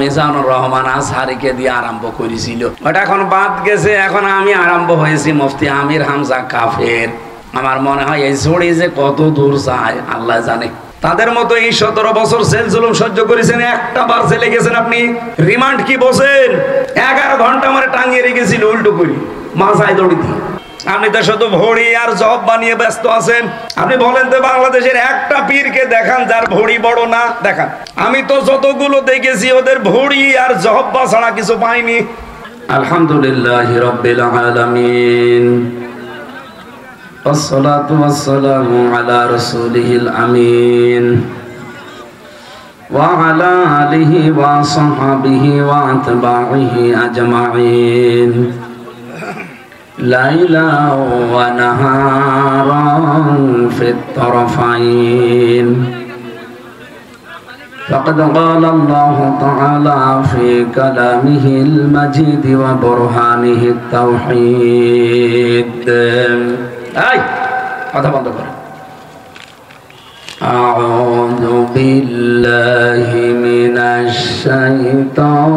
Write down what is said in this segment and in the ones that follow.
মিজানুর রহমান আজহারিকে দিয়ে আরম্ভ করেছিল, ওটা এখন বাদ গেছে। এখন আমি আরম্ভ হয়েছি মুফতি আমির হামজা কাফের। আমার মনে হয় এই ছড়ি যে কত দূর যায় আল্লাহ জানে। তাদের মতো এই 17 বছর জেল জুলুম সহ্য করেছেন, একটা বার জেলে গেছেন আপনি? রিমান্ড কি বসেন? 11 ঘন্টা আমার টাঙিয়ে রেখেছিল উল্টো করি মাথায় দড়ি দিয়ে। আপনি তো শুধু ভড়ি আর জব বানিয়ে ব্যস্ত আছেন। আপনি বলেন তো বাংলাদেশের একটা পীরকে দেখান যার ভড়ি বড় না, দেখান। আমি তো যতগুলো দেখেছি ওদের ভড়ি আর জহব্বা ছাড়া কিছু পাইনি। আলহামদুলিল্লাহি রাব্বিল আলামিন, ওয়াসসালাতু ওয়াসসালামু আলা রাসূলিল আমিন ওয়া আলা আলিহি ওয়া সাহবিহি ওয়া আতবাইহি আজমাইন, লাইলা ওয়া নাহারান ফিত তারফাইন। فقد قال الله تعالى في كلامه المجيد وبرهانه التوحيد. أعوذ بالله من الشيطان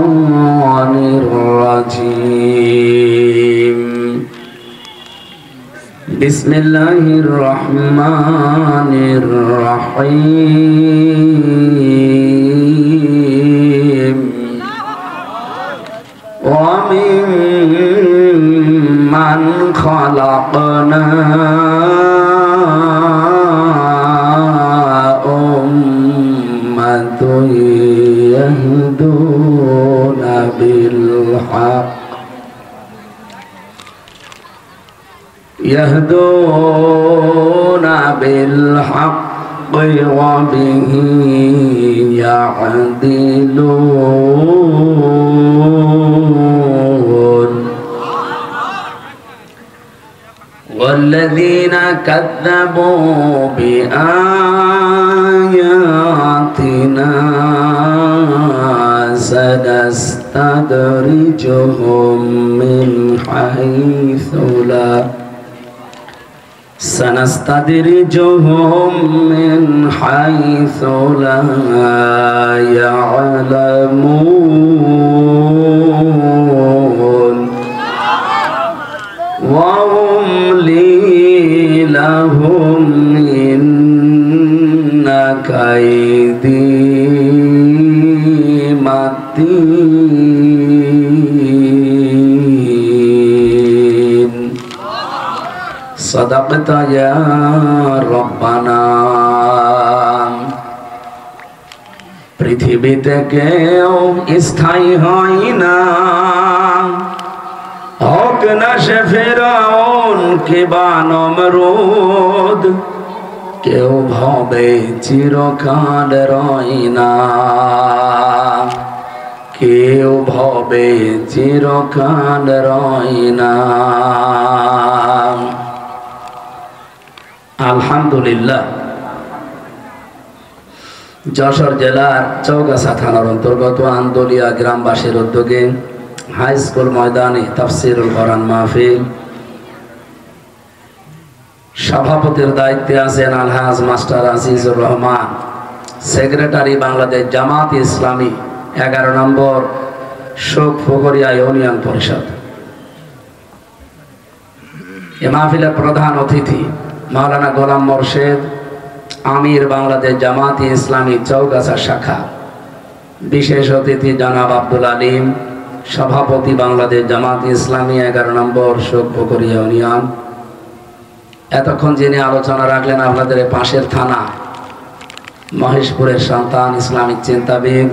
الرجيم. بسم الله الرحمن الرحيم. وممن خلقنا أمة يهدون بالحق وبه يعدلون. والذين كذبوا بآياتنا سنستدرجهم من حيث لا يعلمون وأملي لهم إن كيدي متين. صدقت يا ربنا. পৃথিবীতে কেউ স্থায়ী হয় না, হোক না সে ফেরাউন কিবা নমরুদ। কেউ ভবে চিরকাল রয় না, কেউ ভবে চিরকাল রয় না। আলহামদুলিল্লাহ, যশোর জেলার চৌগাছা থানার অন্তর্গত আন্দোলিয়া গ্রামবাসীর উদ্যোগে হাই স্কুল ময়দানে তাফসিরুল কোরআন মাহফিল। সভাপতির দায়িত্বে আছেন আলহাজ মাস্টার আজিজুর রহমান, সেক্রেটারি বাংলাদেশ জামাত ইসলামী 11 নম্বর শোক ফকরিয়া ইউনিয়ন পরিষদ। এ মাহফিলের প্রধান অতিথি মাওলানা গোলাম মোর্শেদ, আমির বাংলাদেশ জামাত ইসলামী চৌগাছা শাখা। বিশেষ অতিথি জনাব আব্দুল আলিম, সভাপতি বাংলাদেশ জামাত ইসলামী 11 নম্বর শোক ফকরিয়া ইউনিয়ন। এতক্ষণ যিনি আলোচনা রাখলেন আপনাদের পাশের থানা মহেশপুরের সন্তান, ইসলামিক চিন্তাবিদ,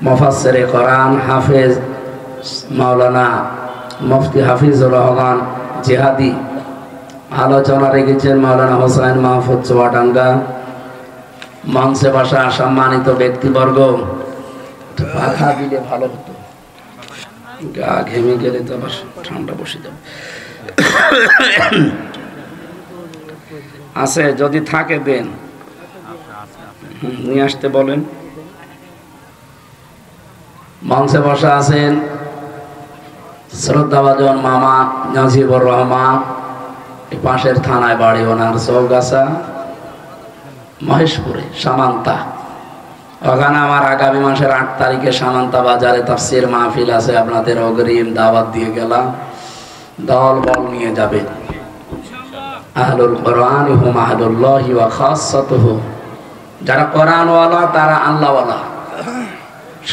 মুফাসসিরে কোরআন, হাফেজ মাওলানা মুফতি হাফিজুর রহমান জিহাদি। আলোচনা রেখেছেন মাওলানা হোসেন মাহফুজ চুয়াডাঙ্গা। মঞ্চে বসা সম্মানিত ব্যক্তিবর্গ, পাখা দিলে ভালো হতো, গা ঘেমে গেলে তো আবার ঠান্ডা বসে যাবে। আছে যদি থাকে দেন, নিয়ে আসতে বলেন। মঞ্চে বসা আছেন শ্রদ্ধাভাজন মামা নাজিবুর রহমান, পাশের থানায় বাড়ি ওনার, চৌগাছা মহেশপুরে সামান্তা। ওখানে আমার আগামী মাসের 8 তারিখে সামান্তা বাজারে তাফসীর মাহফিল আছে, আপনাদের অগ্রিম দাওয়াত দিয়ে গেলাম। দল বল নিয়ে যাবে। আহলুল কোরআন হুম আহলুল্লাহি ওয়া খাসাতুহু, যারা কোরআনওয়ালা তারা আল্লাহওয়ালা।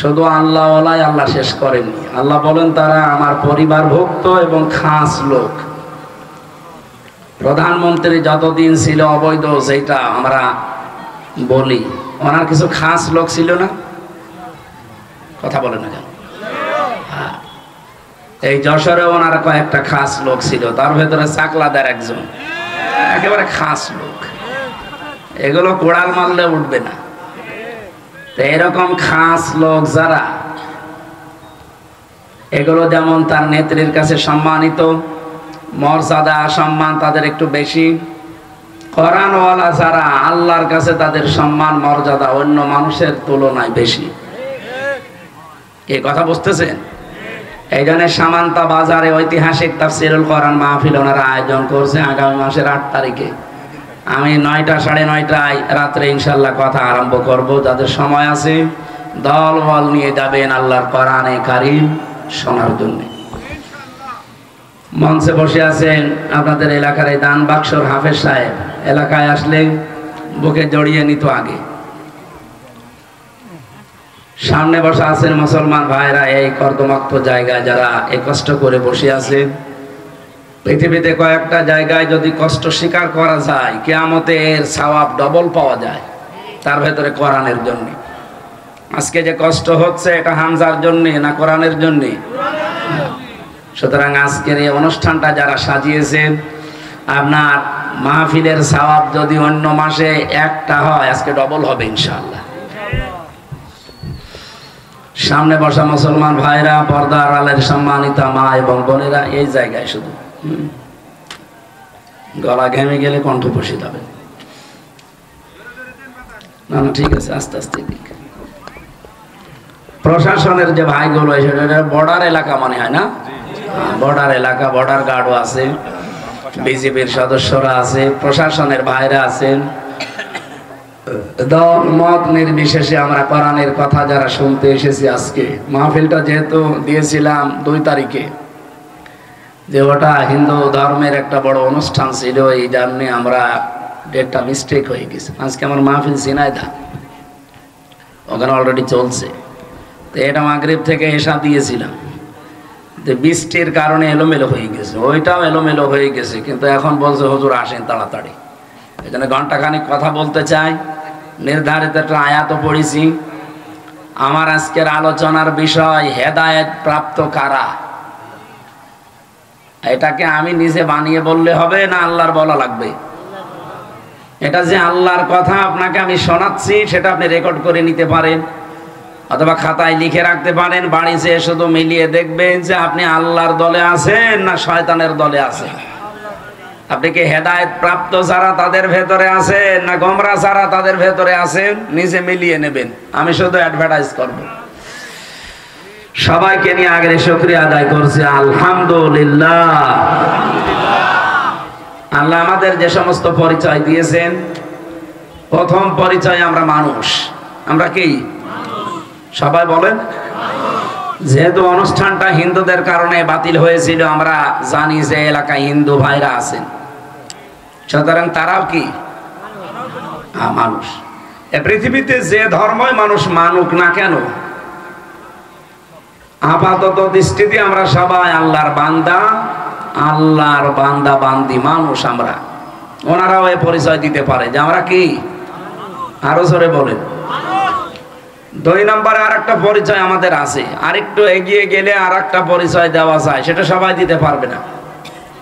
শুধু আল্লাহওয়ালাই আল্লাহ শেষ করেননি। আল্লাহ বলেন তারা আমার পরিবারভুক্ত এবং খাস লোক। প্রধানমন্ত্রী যতদিন ছিল অবৈধ, যেটা আমরা বলি, ওনার কিছু খাস লোক ছিল না? কথা বলে না কেন? এই যশোরে ওনার কয়েকটা খাস লোক ছিল, তার ভেতরে চাকলাদার একজন একেবারে খাস লোক। এগুলো কোড়াল মারলে উঠবে না। তো এরকম খাস লোক যারা, এগুলো যেমন তার নেত্রীর কাছে সম্মানিত, মর্যাদা সম্মান তাদের একটু বেশি। কোরআনওয়ালা যারা, আল্লাহর কাছে তাদের সম্মান মর্যাদা অন্য মানুষের তুলনায় বেশি। এই কথা বুঝতেছেন? এই জন্য সামান্তা বাজারে ঐতিহাসিক তাফসীরুল কোরআন মাহফিল ওনারা আয়োজন করছে আগামী মাসের 8 তারিখে। আমি 9টা 9:30টায় রাত্রে ইনশাল্লাহ কথা আরম্ভ করব। যাদের সময় আছে দল বল নিয়ে যাবেন আল্লাহর কোরআনে কারীম শোনার জন্য। মঞ্চে বসে আছেন আপনাদের এলাকার এই দান বাক্সর হাফেজ সাহেব। এলাকায় আসলে বুকে জড়িয়ে নিত আগে। সামনে বসে আছেন মুসলমান ভাইরা, এই কর্দমাক্ত জায়গায় যারা এই কষ্ট করে বসে আছে। পৃথিবীতে কয়েকটা জায়গায় যদি কষ্ট স্বীকার করা যায়, কিয়ামতে এর সওয়াব ডবল পাওয়া যায়। তার ভেতরে কোরআনের জন্য। আজকে যে কষ্ট হচ্ছে, এটা হামজার জন্য না কোরআনের জন্য? সুতরাং আজকের এই অনুষ্ঠানটা যারা সাজিয়েছেন, আপনার মাহফিলের সওয়াব যদি অন্য মাসে একটা হয়, আজকে ডবল হবে ইনশাআল্লাহ। সামনে বসা মুসলমান ভাইরা, পর্দার আলের সম্মানিতা মা এবং বোনেরা, এই জায়গায় শুধু গলা ঘেমে গেলে কণ্ঠ বসে যাবে। না না, ঠিক আছে, আস্তে আস্তে দিক। প্রশাসনের যে ভাইগুলো, সেটা বর্ডার এলাকা মনে হয় না? বর্ডার এলাকা, বর্ডার গার্ডও আছে, বিজেপির সদস্যরা আছে, প্রশাসনের ভাইরা আছেন। দল মত নির্বিশেষে আমরা কোরআনের কথা যারা শুনতে এসেছি, আজকে মাহফিলটা যেহেতু দিয়েছিলাম 2 তারিখে, যে ওটা হিন্দু ধর্মের একটা বড় অনুষ্ঠান ছিল, এই জন্য আমরা ডেটটা মিস্টেক হয়ে গেছে। আজকে আমার মাহফিল ঝিনাইদহ, ওখানে অলরেডি চলছে। তো এটা মাগরিব থেকে এসা দিয়েছিলাম, যে বৃষ্টির কারণে এলোমেলো হয়ে গেছে, ওইটাও এলোমেলো হয়ে গেছে। কিন্তু এখন বলছে হুজুর আসেন তাড়াতাড়ি। এই জন্য ঘন্টাখানিক কথা বলতে চাই। নির্ধারিত একটা আয়াতও পড়েছি। আমার আজকের আলোচনার বিষয় হেদায়েত প্রাপ্ত কারা। এটাকে আমি নিজে বানিয়ে বললে হবে না আল্লাহর বলা লাগবে? এটা যে আল্লাহর কথা আপনাকে আমি শোনাচ্ছি, সেটা আপনি রেকর্ড করে নিতে পারেন, অথবা খাতায় লিখে রাখতে পারেন। বাড়ি যেয়ে শুধু মিলিয়ে দেখবেন যে আপনি আল্লাহর দলে আছেন না শয়তানের দলে আছেন। আপনি কি হেদায়েত প্রাপ্ত যারা তাদের ভেতরে আছেন না গোমরা যারা তাদের ভেতরে আছেন, নিজে মিলিয়ে নেবেন। আমি শুধু অ্যাডভার্টাইজ করব। সবাইকে নিয়ে আগে শুকরিয়া আদায় করছি, আলহামদুলিল্লাহ। আল্লাহ আমাদের যে সমস্ত পরিচয় দিয়েছেন, প্রথম পরিচয় আমরা মানুষ। আমরা কি? সবাই বলেন। যেহেতু অনুষ্ঠানটা হিন্দুদের কারণে বাতিল হয়েছিল, আমরা জানি যে এলাকায় হিন্দু ভাইরা আছেন, সুতরাং তারাও কি মানুষ। এ পৃথিবীতে যে ধর্মই মানুষ মানুক না কেন, আপাতত দৃষ্টিতে আমরা সবাই আল্লাহর বান্দা, আল্লাহর বান্দা বান্দি মানুষ আমরা। ওনারাও এ পরিচয় দিতে পারে যে আমরা কি। আরো জোরে বলেন। 2 নম্বরে আর একটা পরিচয় আমাদের আছে, আরেকটু এগিয়ে গেলে আর একটা পরিচয় দেওয়া যায়, সেটা সবাই দিতে পারবে না।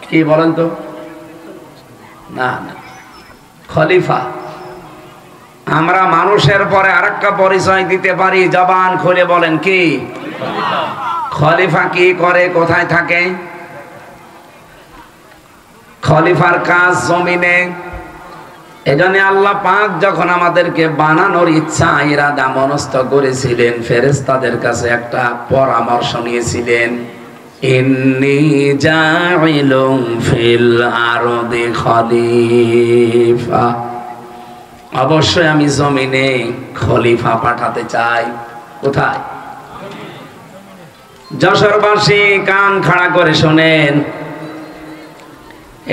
কি বলেন তো? না না, খলিফা। আমরা মানুষের পরে আর একটা পরিচয় দিতে পারি, জবান খুলে বলেন কি? খলিফা কি করে, কোথায় থাকে? খলিফার কাজ জমিনে। এজন্য আল্লাহ পাক যখন আমাদেরকে বানানোর ইচ্ছা ইরাদা মনস্থ করেছিলেন, ফেরেশতাদের কাছে একটা পরামর্শ নিয়েছিলেন, ইন্নী জাইলুম ফিল আরদি খলিফা। অবশ্যই আমি জমিনে খলিফা পাঠাতে চাই। কোথায়? যশোরবাসী কান খাড়া করে শোনেন,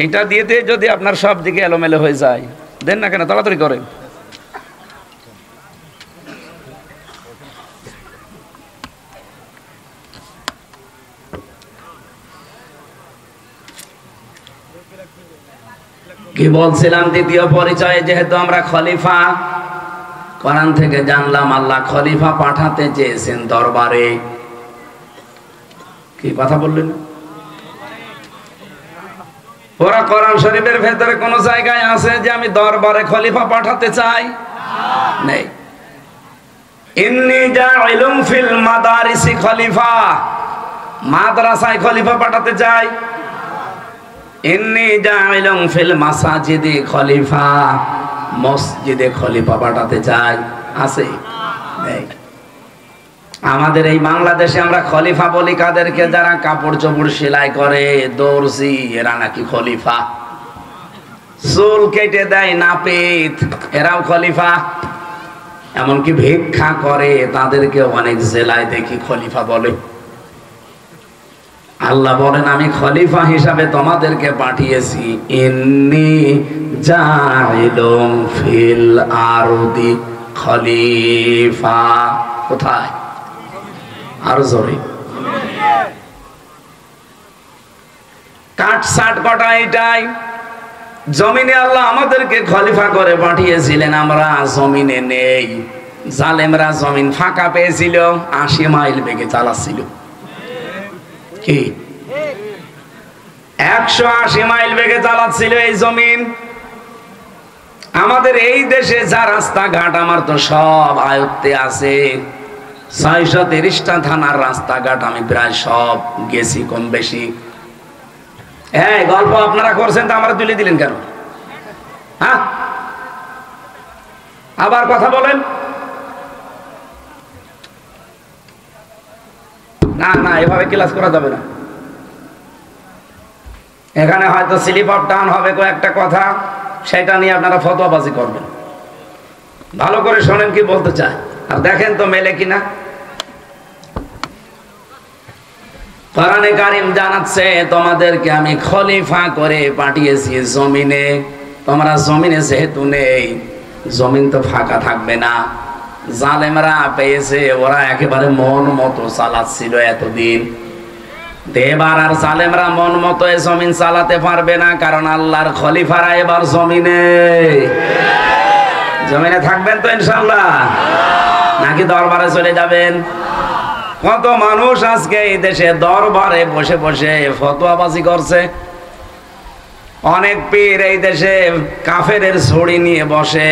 এইটা দিয়ে যদি আপনার সব দিকে এলোমেলো হয়ে যায়, দেন না কেন, তাড়াতাড়ি করেন। কি বলছিলাম? দ্বিতীয় পরিচয়ে যেহেতু আমরা খলিফা, কোরআন থেকে জানলাম আল্লাহ খলিফা পাঠাতে চেয়েছেন দরবারে। কি কথা বললেন? ওরা কোরআন শরীফের ভেতরে কোন জায়গায় আছে যে আমি দরবারে খলিফা পাঠাতে চাই? নেই। ইন্নী জাইলুম ফিল মাদারিসি খলিফা, মাদ্রাসায় খলিফা পাঠাতে চাই। ইন্নী জাইলুম ফিল মাসাজিদি খলিফা, মসজিদে খলিফা পাঠাতে চাই। আছে? নেই। আমাদের এই বাংলাদেশে আমরা খলিফা বলি কাদেরকে? যারা কাপড় চোপড় সেলাই করে, দর্জি, এরা নাকি খলিফা। চুল কেটে দেয় নাপিত, এরাও খলিফা। এমনকি ভিক্ষা করে, তাদেরকে অনেক জেলায় দেখি খলিফা বলে। আল্লাহ বলেন আমি খলিফা হিসাবে তোমাদেরকে পাঠিয়েছি। ইন্নী জাইলুম ফিল আরদি খলিফা। কোথায়? আর জোরে কাট সাট কটা এটাই। জমিনে আল্লাহ আমাদেরকে খলিফা করে পাঠিয়েছিলেন, আমরা জমিনে নেই। জালেমরা জমিন ফাঁকা পেয়েছিল, ৮০ মাইল বেগে চালাচ্ছিল। কি ১৮০ মাইল বেগে চালাচ্ছিল এই জমিন। আমাদের এই দেশে যা রাস্তাঘাট আমার তো সব আয়ত্তে আছে। ৬৩০টা থানার রাস্তাঘাট আমি প্রায় সব গেছি কম বেশি। হ্যাঁ, গল্প আপনারা করছেন তো আমরা তুলে দিলেন কেন? হ্যাঁ, আবার কথা বলেন না। না, এভাবে ক্লাস করা যাবে না। এখানে হয়তো স্লিপ অফ টান হবে কয়েকটা কথা, সেটা নিয়ে আপনারা ফতোয়াবাজি করবেন। ভালো করে শোনেন কি বলতে চায়, আর দেখেন তো মেলে কিনা। কোরআনে কারীম জানাচ্ছে তোমাদেরকে আমি খলিফা করে পাঠিয়েছি জমিনে। তোমরা জমিনে যেহেতু নেই, জমিন তো ফাঁকা থাকবে না। জালেমরা পেয়েছে, ওরা একেবারে মন মতো চালাচ্ছিল এতদিন। এবার আর জালেমরা মন মতো জমিন চালাতে পারবে না, কারণ আল্লাহর খলিফারা এবার জমিনে থাকবেন তো ইনশাআল্লাহ, নাকি দরবারে চলে যাবেন? কত মানুষ আজকে এই দেশে দরবারে বসে বসে ফতোয়াবাজি করছে। অনেক পীর এই দেশে কাফেরের ছড়ি নিয়ে বসে,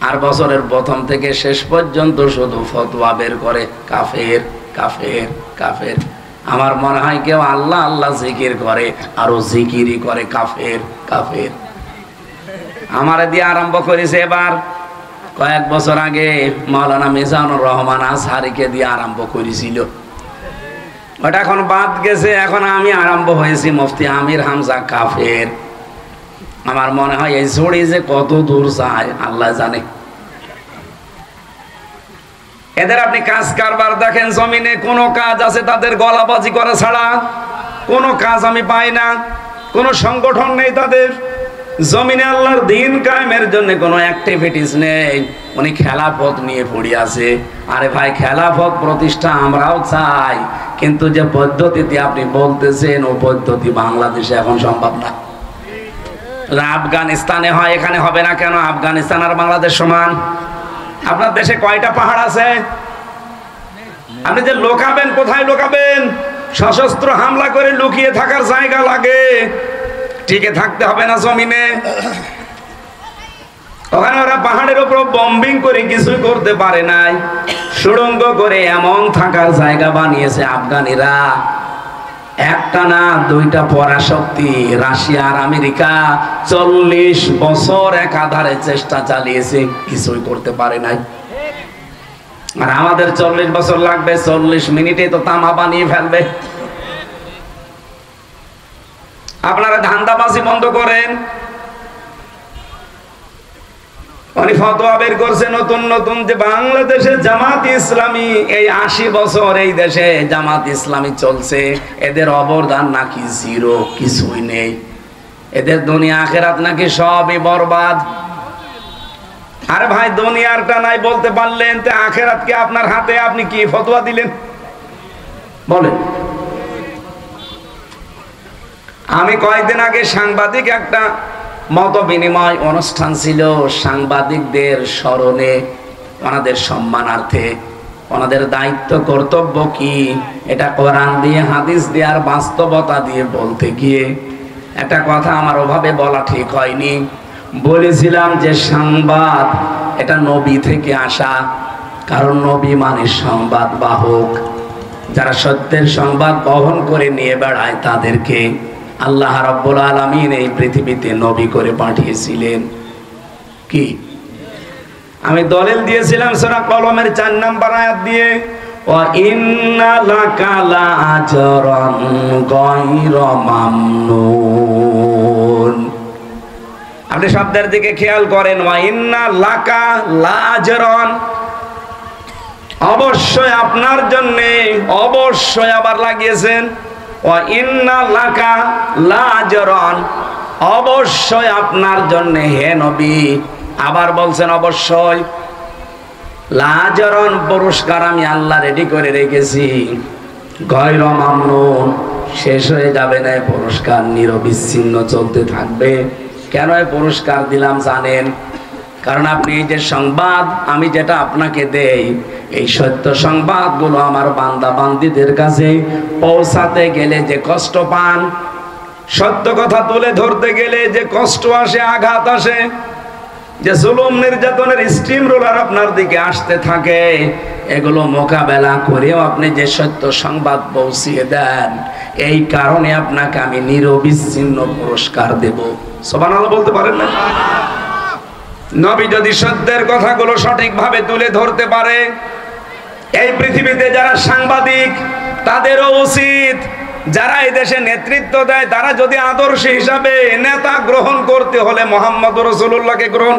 আর বছরের প্রথম থেকে শেষ পর্যন্ত শুধু ফতোয়া বের করে কাফের কাফের কাফের। আমার মনে হয় কেউ আল্লাহ আল্লাহ জিকির করে, আরো জিকিরই করে কাফের কাফের। আমারে দিয়ে আরম্ভ করেছে এবার, কয়েক বছর আগে মাওলানা মিজানুর রহমান আজহারিকে দিয়ে আরম্ভ করেছিল। ওটা এখন বাদ গেছে, এখন আমি আরম্ভ হয়েছি মুফতি আমির হামজা কাফের। আমার মনে হয় এই ছড়ি যে কত দূর যায় আল্লাহ জানে। এদের আপনি কাজ কারবার দেখেন, জমিনে কোন কাজ আছে তাদের গলাবাজি করা ছাড়া? কোন কাজ আমি পাই না, কোন সংগঠন নেই তাদের। জমিনে আল্লাহর দ্বীন কায়েমের জন্য কোনো অ্যাক্টিভিটিস নেই। উনি খেলাফত নিয়ে পড়ে আছে। আরে ভাই, খেলাফত প্রতিষ্ঠা আমরাও চাই, কিন্তু যে পদ্ধতিতে আপনি বলতেছেন ও পদ্ধতি বাংলাদেশে এখন সম্ভব না। আফগানিস্তানে হয়, এখানে হবে না কেন? আফগানিস্তান আর বাংলাদেশ সমান। আপনার দেশে কয়টা পাহাড় আছে? আপনি যে লোকাবেন, কোথায় লোকাবেন? সশস্ত্র হামলা করে লুকিয়ে থাকার জায়গা লাগে, টিকে থাকতে হবে না জমিনে। ওখানে ওরা পাহাড়ের উপর বম্বিং করে কিছুই করতে পারে নাই, সুড়ঙ্গ করে এমন থাকার জায়গা বানিয়েছে আফগানিরা। একটা না দুইটা পরাশক্তি, রাশিয়া আর আমেরিকা 40 বছর একাধারে চেষ্টা চালিয়েছে, কিছুই করতে পারে নাই। আর আমাদের 40 বছর লাগবে, 40 মিনিটে তো তামা বানিয়ে ফেলবে। আপনারা ধান্দাবাজি বন্ধ করেন। উনি ফতোয়া বের করছে নতুন নতুন যে বাংলাদেশে জামাত ইসলামী এই 80 বছর এই দেশে জামাত ইসলামী চলছে, এদের অবদান নাকি জিরো, কিছুই নেই, এদের দুনিয়া আখেরাত নাকি সবই বরবাদ। আরে ভাই, দুনিয়ারটা নাই বলতে পারলেন, তে আখেরাত কি আপনার হাতে? আপনি কি ফতোয়া দিলেন বলেন? আমি কয়েকদিন আগে সাংবাদিক একটা মত বিনিময় অনুষ্ঠান ছিল, সাংবাদিকদের স্মরণে, ওনাদের সম্মানার্থে, ওনাদের দায়িত্ব কর্তব্য কি এটা কোরআন দিয়ে হাদিস দিয়ে আর বাস্তবতা দিয়ে বলতে গিয়ে একটা কথা আমার ওভাবে বলা ঠিক হয়নি। বলেছিলাম যে সংবাদ এটা নবী থেকে আসা, কারণ নবী মানে সংবাদ বাহক, যারা সত্যের সংবাদ বহন করে নিয়ে বেড়ায় তাদেরকে আল্লাহ রাব্বুল আলামিন এই পৃথিবীতে নবী করে পাঠিয়েছিলেন। কি আমি দলিল দিয়েছিলাম সূরা কলমের 4 নম্বর আয়াত দিয়ে, ওয়া ইন্না লাকা লাআজরান গায়রা মামনুন। আপনি শব্দের দিকে খেয়াল করেন, ওয়া ইন্না লাকা লাআজরান, অবশ্যই আপনার জন্য, অবশ্যই আবার লাগিয়েছেন ওয়া ইন্না লাকা লাআজরান, অবশ্যই আপনার জন্য হে নবী, আবার বলছেন অবশ্যই, লাআজরান পুরস্কার আমি আল্লাহ রেডি করে রেখেছি, গায়রা মামনুন, শেষ হয়ে যাবে না পুরস্কার, নিরবিচ্ছিন্ন চলতে থাকবে। কেন এই পুরস্কার দিলাম জানেন? কারণ আপনি এই যে সংবাদ আমি যেটা আপনাকে দেই, এই সত্য সংবাদগুলো আমার বান্দা বান্দীদের কাছে পৌঁছাতে গেলে যে কষ্ট পান, সত্য কথা তুলে ধরতে গেলে যে কষ্ট আসে, আঘাত আসে, যে জুলুম নির্যাতনের স্টিম রোলার আপনার দিকে আসতে থাকে, এগুলো মোকাবেলা করেও আপনি যে সত্য সংবাদ পৌঁছিয়ে দেন, এই কারণে আপনাকে আমি নিরবিচ্ছিন্ন পুরস্কার দেব। সুবহানাল্লাহ বলতে পারেন না? নবী যদি সত্যের কথাগুলো সঠিকভাবে তুলে ধরতে পারে, এই পৃথিবীতে যারা সাংবাদিক তাদেরও উচিত, যারা এই দেশে নেতৃত্ব দেয় তারা যদি আদর্শ হিসাবে নেতা গ্রহণ করতে হলে মুহাম্মদ রাসূলুল্লাহকে গ্রহণ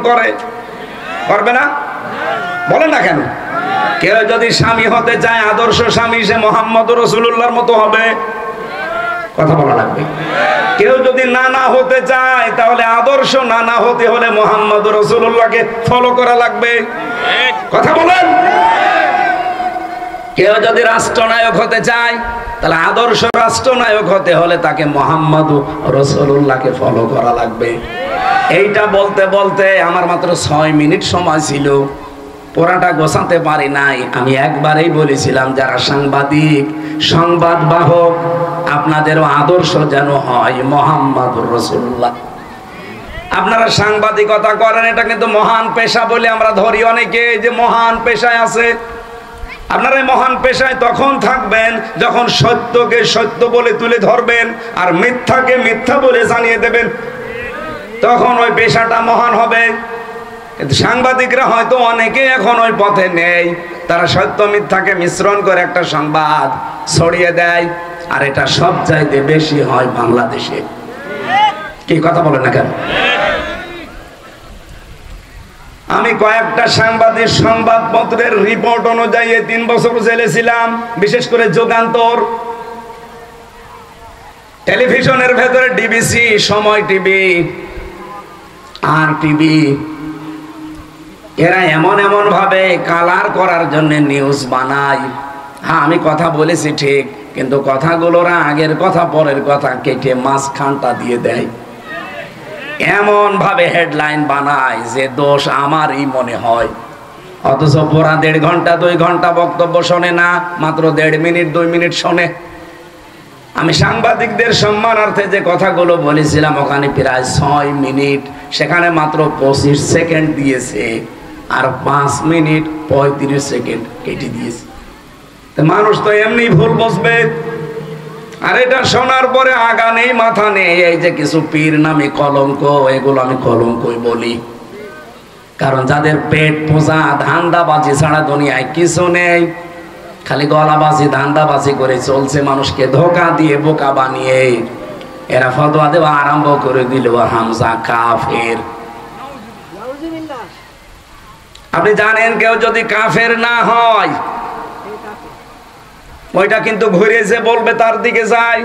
করবে না? বলেন না কেন? কেউ যদি স্বামী হতে চায়, আদর্শ স্বামী, সে মুহাম্মদ রাসূলুল্লাহর মতো হবে, কথা বলা লাগবে। কেউ যদি নানা হতে চায়, তাহলে আদর্শ নানা হতে হলে মুহাম্মদ রাসূলুল্লাহকে ফলো করা লাগবে, কথা বলেন। কেউ যদি রাষ্ট্রনায়ক হতে চায়, তাহলে আদর্শ রাষ্ট্রনায়ক হতে হলে তাকে মুহাম্মদ রাসূলুল্লাহকে ফলো করা লাগবে। এইটা বলতে বলতে আমার মাত্র 6 মিনিট সময় ছিল, পুরাটা গোছাতে পারি নাই। আমি একবারেই বলেছিলাম, যারা সাংবাদিক, সংবাদ বাহক, আপনাদেরও আদর্শ যেন হয় মুহাম্মদুর রাসূলুল্লাহ। আপনারা সাংবাদিকতা করেন, এটা কিন্তু মহান পেশা বলে আমরা ধরি অনেকে, যে মহান পেশায় আছে। আপনারা এই মহান পেশায় তখন থাকবেন যখন সত্যকে সত্য বলে তুলে ধরবেন আর মিথ্যাকে মিথ্যা বলে জানিয়ে দেবেন, তখন ওই পেশাটা মহান হবে। কিন্তু সাংবাদিকরা হয়তো অনেকে এখন ওই পথে নেই, তারা সত্য মিথ্যাকে মিশ্রণ করে একটা সংবাদ ছড়িয়ে দেয়, আর এটা সব চাইতে বেশি হয় বাংলাদেশে। কি কথা বলেন না কেন? আমি কয়েকটা সাংবাদিক সংবাদপত্রের রিপোর্ট অনুযায়ী 3 বছর জেলে ছিলাম, বিশেষ করে যুগান্তর, টেলিভিশনের ভেতরে ডিবিসি, সময় টিভি, আর টিভি, এরা এমন এমন ভাবে কালার করার জন্য নিউজ বানায়। হ্যাঁ, আমি কথা বলেছি ঠিক, কিন্তু কথাগুলোরা আগের কথা পরের কথা কেটে মাঝখানটা দিয়ে দেয়, এমন ভাবে হেডলাইন বানায় যে দোষ আমারই মনে হয়। অথচ পুরা 1.5 ঘন্টা 2 ঘন্টা বক্তব্য শোনে না, মাত্র 1.5 মিনিট 2 মিনিট শোনে। আমি সাংবাদিকদের সম্মানার্থে যে কথাগুলো বলেছিলাম, ওখানে প্রায় 6 মিনিট, সেখানে মাত্র 25 সেকেন্ড দিয়েছে, আর 5 মিনিট 35 সেকেন্ড কেটে দিয়েছে। মানুষ তো এমনি ভুল বসবে। আর এটা শোনার পরে আগা নেই মাথা নেই, এই যে কিছু পীর নামে কলঙ্ক, এগুলো আমি কলঙ্কই বলি। কারণ যাদের পেট পূজা ধান্দাবাজি ছাড়া দুনিয়ায় কিছু নেই, খালি গলাবাজি ধান্দাবাজি করে চলছে, মানুষকে ধোকা দিয়ে বোকা বানিয়ে এরা ফতোয়া দেওয়া আরম্ভ করে দিল, হামজা কাফের। আপনি জানেন কেউ যদি কাফের না হয় ওইটা কিন্তু ঘুরে যে বলবে তার দিকে যায়।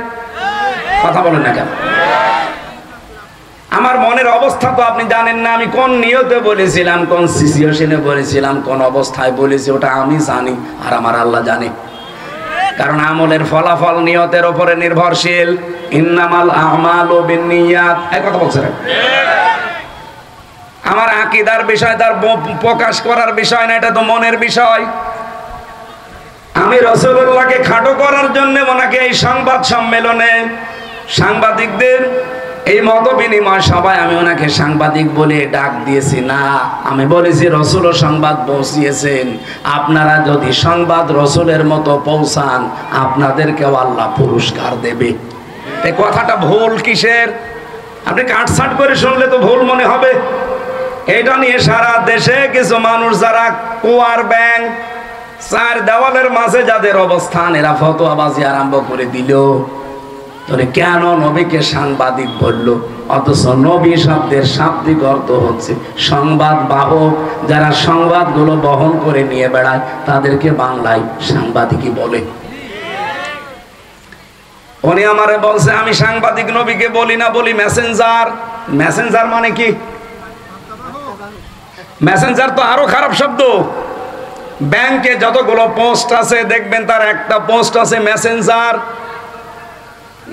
কথা বলেন না কেন? আমার মনের অবস্থা তো আপনি জানেন না, আমি কোন নিয়তে বলেছিলাম, কোন সিচুয়েশনে বলেছিলাম, কোন অবস্থায় বলেছি, ওটা আমি জানি আর আমার আল্লাহ জানে। কারণ আমলের ফলাফল নিয়তের উপরে নির্ভরশীল। ইন্নামাল আমালু বিন্নিয়াত, এই কথা বলছেন। আমার আকীদার বিষয় তার প্রকাশ করার বিষয় না, এটা তো মনের বিষয়। আমি রাসূলুল্লাহকে খাটো করার জন্য ওনাকে এই সংবাদ সম্মেলনে সাংবাদিকদের এই মত বিনিময় সভায় আমি ওনাকে সাংবাদিক বলে ডাক দিয়েছি না, আমি বলেছি রাসূল সংবাদ পৌঁছিয়েছেন, আপনারা যদি সংবাদ রাসূলের মতো পৌঁছান আপনাদেরকেও আল্লাহ পুরস্কার দেবে। এই কথাটা ভুল কিসের? আপনি কাটছাট করে শুনলে তো ভুল মনে হবে। এটা নিয়ে সারা দেশে কিছু মানুষ যারা কুয়ার ব্যাং চার দেওয়ালের মাঝে যাদের অবস্থান, এরা ফতোয়াবাজি আরম্ভ করে দিল। কেন নবীকে সাংবাদিক বলল? অথচ নবী শব্দের শাব্দিক অর্থ হচ্ছে সংবাদ বাহক। যারা সংবাদগুলো বহন করে নিয়ে বেড়ায় তাদেরকে বাংলায় সাংবাদিকই বলে। উনি আমারে বলছে আমি সাংবাদিক নবীকে বলি না, বলি মেসেঞ্জার। মেসেঞ্জার মানে কি? মেসেঞ্জার তো আরো খারাপ শব্দ। ব্যাংকে যতগুলো পোস্ট আছে দেখবেন তার একটা পোস্ট আছে মেসেঞ্জার।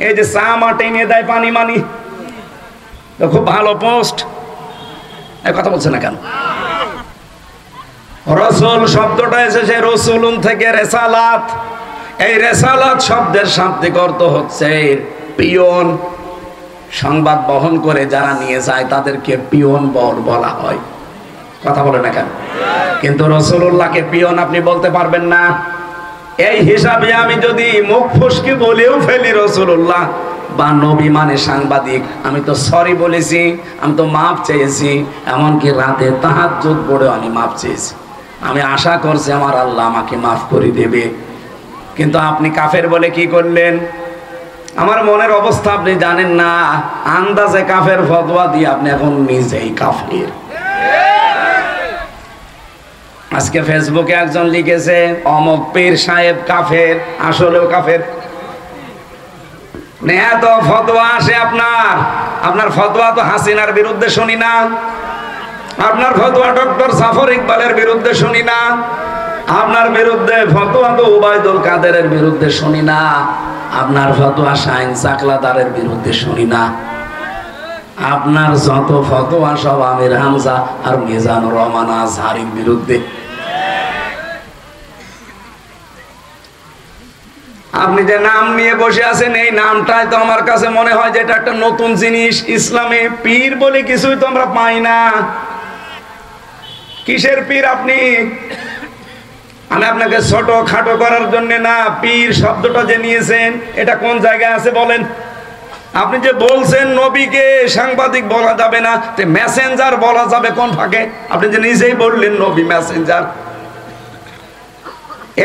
এই যে চা মাটি নিয়ে দেয় পানি মানি, খুব ভালো পোস্ট। এই কথা বলছে না কেন? রাসূল শব্দটা এসেছে রাসূলুন থেকে রেসালাত। এই রেসালাত শব্দের শাব্দিক অর্থ হচ্ছে পিয়ন। সংবাদ বহন করে যারা নিয়ে যায় তাদেরকে পিয়ন বলা হয়। কথা বলে না কেন? কিন্তু রাসূলুল্লাহকে পিয়ন আপনি বলতে পারবেন না। এই হিসাবে আমি যদি মুখ ফসকে বলেও ফেলি রাসূলুল্লাহ বা নবী মানে সাংবাদিক, আমি তো সরি বলেছি, আমি তো মাপ চেয়েছি। এমনকি রাতে তাহাজ্জুদ পড়ে আমি মাপ চেয়েছি। আমি আশা করছি আমার আল্লাহ আমাকে মাফ করে দেবে। কিন্তু আপনি কাফের বলে কি করলেন? আমার মনের অবস্থা আপনি জানেন না। আন্দাজে কাফের ফতোয়া দিয়ে আপনি এখন নিজেই কাফের। আজকে ফেসবুকে একজন লিখেছে অমক পীর সাহেব কাফের, আসলেও কাফের। এত ফতোয়া আসে আপনার ফতোয়া তো হাসিনার বিরুদ্ধে শুনি না, আপনার ফতোয়া ডক্টর জাফর ইকবালের বিরুদ্ধে শুনি না, আপনার বিরুদ্ধে ফতোয়া তো উবাইদুল কাদেরের বিরুদ্ধে শুনি না, আপনার ফতোয়া শাহিন চাকলাদারের বিরুদ্ধে শুনি না। আপনার যত ফতোয়া সব আমির হামজা আর মিজানুর রহমান আজহারির বিরুদ্ধে। আপনি যে নাম নিয়ে বসে আছেন এই নামটাই তো আমার কাছে মনে হয় যে এটা একটা নতুন জিনিস। ইসলামে পীর বলে কিছুই তো আমরা পাই না। কিসের পীর আপনি? আমি আপনাকে ছোট খাটো করার জন্য না, পীর শব্দটা যে নিয়েছেন এটা কোন জায়গায় আছে বলেন? আপনি যে বলছেন নবীকে সাংবাদিক বলা যাবে না, মেসেঞ্জার বলা যাবে কোন ফাঁকে? আপনি যে নিজেই বললেন নবী মেসেঞ্জার।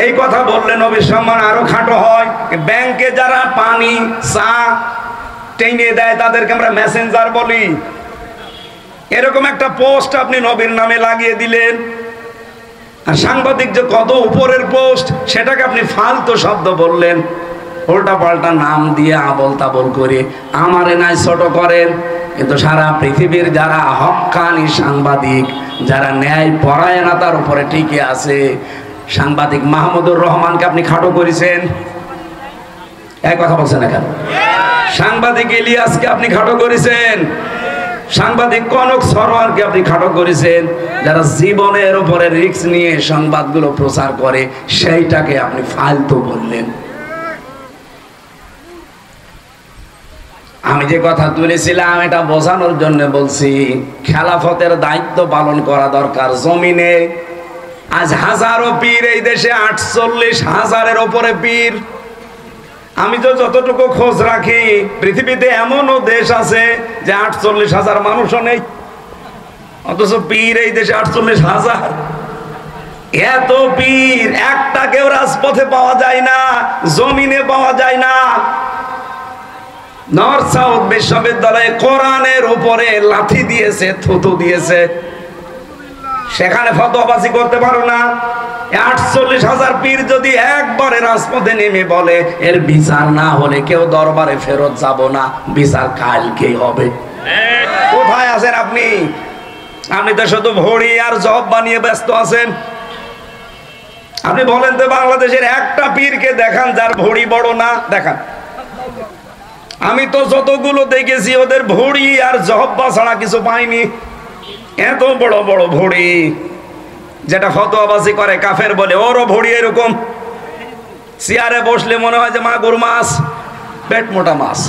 এই কথা বললে নবীর সম্মান আরো খাটো হয়। ব্যাংকে যারা পানি চা টেনে দেয় তাদেরকে আমরা মেসেঞ্জার বলি। এরকম একটা পোস্ট আপনি নবীর নামে লাগিয়ে দিলেন। আর সাংবাদিক যে কত উপরের পোস্ট সেটাকে আপনি ফালতু শব্দ বললেন। উল্টা পাল্টা নাম দিয়ে আবল তাবল করে আমারে নাই ছোট করেন। কিন্তু সারা পৃথিবীর যারা হক্কানি সাংবাদিক, যারা ন্যায় পরায়ণতার উপরে টিকে আছে, সাংবাদিক মাহমুদুর রহমানকে আপনি খাটো করেছেন। এক কথা বলছেন না কেন? সাংবাদিক ইলিয়াসকে আপনি খাটো করেছেন। সাংবাদিক কনক সরোয়ারকে আপনি খাটো করেছেন। যারা জীবনের উপরে রিস্ক নিয়ে সংবাদগুলো প্রচার করে সেইটাকে আপনি ফালতু বললেন। আমি যে কথা তুলেছিলাম এটা বোঝানোর জন্য বলছি, খেলাফতের দায়িত্ব পালন করা দরকার জমিনে। আজ হাজারো পীর এই দেশে, 48,000-এর উপরে পীর। আমি তো যতটুকু খোঁজ রাখি পৃথিবীতে এমনও দেশ আছে যে 48,000 মানুষও নেই, অথচ পীর এই দেশে 48,000। এত পীর একটাকেও রাজপথে পাওয়া যায় না, জমিনে পাওয়া যায় না। নর্থ সাউথ বিশ্ববিদ্যালয়ে কোরআনের উপরে লাথি দিয়েছে, থুতু দিয়েছে। সেখানে ফতোয়াবাজি করতে পারো না। 48,000 পীর যদি একবারে রাজপথে নেমে বলে এর বিচার না হলে কেউ দরবারে ফেরত যাব না, বিচার কালকেই হবে। কোথায় আছেন আপনি? আপনি তো শুধু ভড়ি আর জব বানিয়ে ব্যস্ত আছেন। আপনি বলেন তো বাংলাদেশের একটা পীরকে দেখান যার ভড়ি বড় না, দেখান। আমি তো যতগুলো দেখেছি ওদের ভড়ি আর জহব্বা ছাড়া কিছু পাইনি। এত বড় বড় ভড়ি, যেটা ফতোয়াবাজি করে কাফের বলে, ওরও ভড়ি এরকম। চেয়ারে বসলে মনে হয় যে মাগুর মাছ, পেট মোটা মাছ।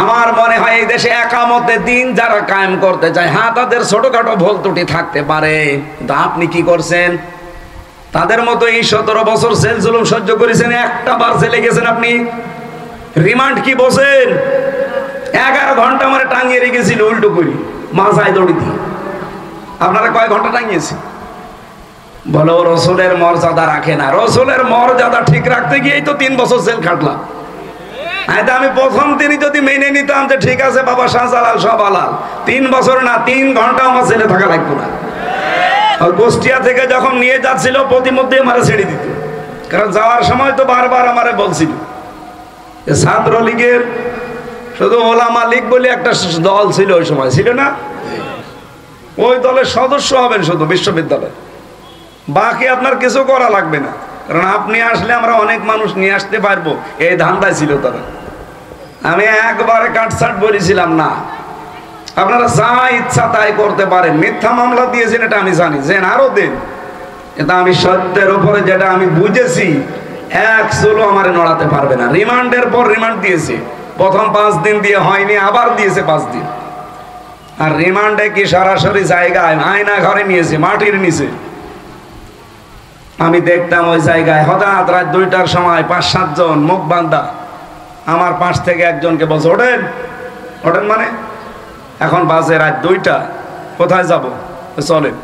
আমার মনে হয় এই দেশে একামতের দিন যারা কায়েম করতে চায়, হ্যাঁ তাদের ছোটখাটো ভুল ত্রুটি থাকতে পারে, কিন্তু আপনি কি করছেন? তাদের মতো এই 17 বছর জেল জুলুম সহ্য করেছেন, একটা বার জেলে গেছেন আপনি? রিমান্ড কি বসেন? 11 ঘন্টা আমার টাঙিয়ে রেখেছিল উল্টো করি মাথায় দড়ি দিয়ে। আপনারা কয় ঘন্টা টাঙিয়েছে? বলো রসুলের মর্যাদা রাখে না। রসুলের মর্যাদা ঠিক রাখতে গিয়েই তো 3 বছর জেল খাটলাম। আমি প্রথম দিনই যদি মেনে নিতাম যে ঠিক আছে বাবা শাহজালাল সব আলাল, 3 বছর না 3 ঘন্টা আমার ছেলে থাকা লাগতো না। কুষ্টিয়া থেকে যখন নিয়ে যাচ্ছিল প্রতিমধ্যে আমারে ছেড়ে দিত, কারণ যাওয়ার সময় তো বারবার আমারে বলছিল যে ছাত্রলীগের শুধু ওলামা লীগ বলে একটা দল ছিল ওই সময়, ছিল না? ওই দলের সদস্য হবেন শুধু বিশ্ববিদ্যালয়, বাকি আপনার কিছু করা লাগবে না, কারণ আপনি আসলে আমরা অনেক মানুষ নিয়ে আসতে পারবো, এই ধান্দায় ছিল তারা। আমি একবারে কাটছাট বলেছিলাম না, আপনারা যা ইচ্ছা তাই করতে পারেন। মিথ্যা মামলা দিয়েছেন এটা আমি জানি, যে আরো দিন, কিন্তু আমি সত্যের উপরে যেটা আমি বুঝেছি, এক চুলো আমার নড়াতে পারবে না। রিমান্ডের পর রিমান্ড দিয়েছে, প্রথম 5 দিন দিয়ে হয়নি, আবার দিয়েছে 5 দিন। আর রিমান্ডে কি সরাসরি জায়গায় আয়না ঘরে নিয়েছে, মাটির নিচে। আমি দেখতাম ওই জায়গায় হঠাৎ রাত 2টার সময় 5-7 জন মুখ বান্ধা আমার পাশ থেকে একজনকে বলছে ওঠেন। ওঠেন মানে? এখন বাজে রাত 2টা, কোথায় যাব? চলেন।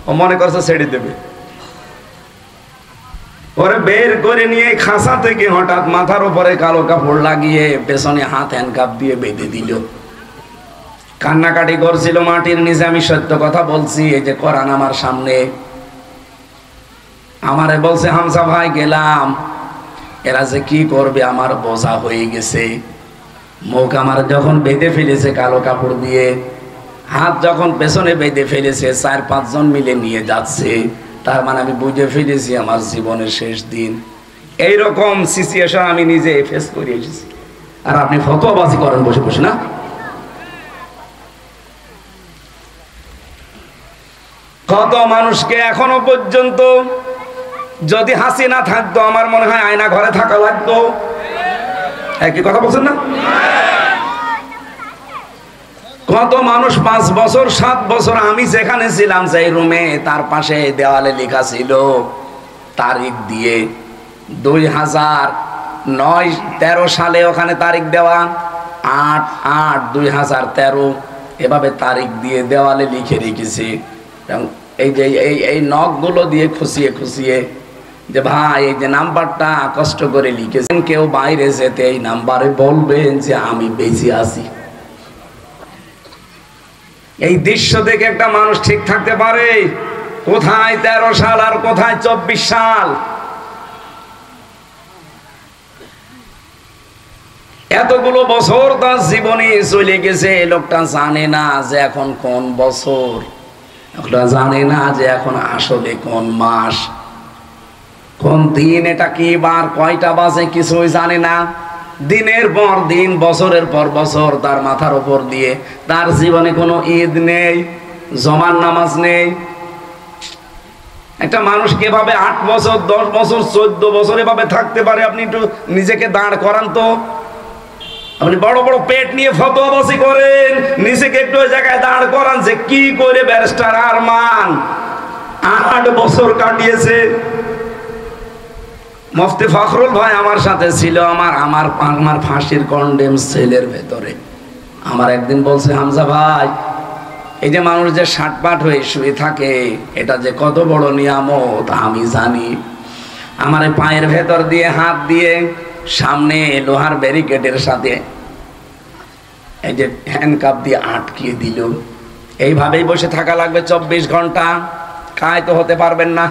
ও মনে করছে ছেড়ে দেবে, ওরে বের করে নিয়ে খাঁচা থেকে হঠাৎ মাথার উপরে কালো কাপড় লাগিয়ে পেছনে হাত হ্যান্ডকাপ দিয়ে বেঁধে দিল। কান্নাকাটি করছিল মাটির নিচে। আমি সত্য কথা বলছি, এই যে কোরআন আমার সামনে। আমারে বলছে হামসা ভাই গেলাম, এরা যে কি করবে আমার বোঝা হয়ে গেছে। মুখ আমার যখন বেঁধে ফেলেছে কালো কাপড় দিয়ে, হাত যখন পেছনে বেঁধে ফেলেছে, 4-5 জন মিলে নিয়ে যাচ্ছে, তার মানে আমি বুঝে ফেলেছি আমার জীবনের শেষ দিন। এইরকম সিচুয়েশন আমি নিজে ফেস করে এসেছি। আর আপনি ফতোয়াবাজি করেন বসে বসে, না? কত মানুষকে এখনো পর্যন্ত, যদি হাসিনা থাকতো আমার মনে হয় আয়না ঘরে থাকা লাগতো। একই কথা বলছেন না? কত মানুষ 5 বছর 7 বছর আমি যেখানে ছিলাম সেই রুমে, তার পাশে দেওয়ালে লেখা ছিল তারিখ দিয়ে 2009-13 সালে ওখানে তারিখ দেওয়া, 8-8-2013 এভাবে তারিখ দিয়ে দেওয়ালে লিখে রেখেছে। এই যে এই নখগুলো দিয়ে খুশিয়ে খুশিয়ে যে ভাই এই যে নাম্বারটা কষ্ট করে লিখেছেন, কেউ বাইরে যেতে এই নাম্বারে বলবেন যে আমি বেঁচে আছি। এই দৃশ্য দেখে একটা মানুষ ঠিক থাকতে পারে? কোথায় 13 সাল আর কোথায় 24 সাল? এতগুলো বছর তার জীবনে চলে গেছে, লোকটা জানে না যে এখন কোন বছর, লোকটা জানে না যে এখন আসলে কোন মাস, কোন দিন, এটা কি বার, কয়টা বাজে, কিছুই জানে না। দিনের পর দিন, বছরের পর বছর তার মাথার উপর দিয়ে, তার জীবনে কোনো ঈদ নেই, জমার নামাজ নেই। একটা মানুষ কিভাবে 8 বছর 10 বছর 14 বছর এভাবে থাকতে পারে? আপনি একটু নিজেকে দাঁড় করান তো। আপনি বড় বড় পেট নিয়ে ফতোয়াবাজি করেন, নিজেকে একটু ওই জায়গায় দাঁড় করান যে কি করে ব্যারিস্টার আরমান 8 বছর কাটিয়েছে। মুফতি ফখরুল ভাই আমার সাথে ছিল আমার ফাঁসির কন্ডেম সেলের ভেতরে। আমার একদিন বলছে, হামজা ভাই এই যে মানুষ যে শাটপাট হয়ে শুয়ে থাকে, এটা যে কত বড় নিয়ামত আমি জানি। আমার পায়ের ভেতর দিয়ে হাত দিয়ে সামনে লোহার ব্যারিকেডের সাথে এই যে হ্যান্ডকাপ দিয়ে আটকিয়ে দিল। এইভাবেই বসে থাকা লাগবে 24 ঘন্টা। কায় তো হতে পারবেন না।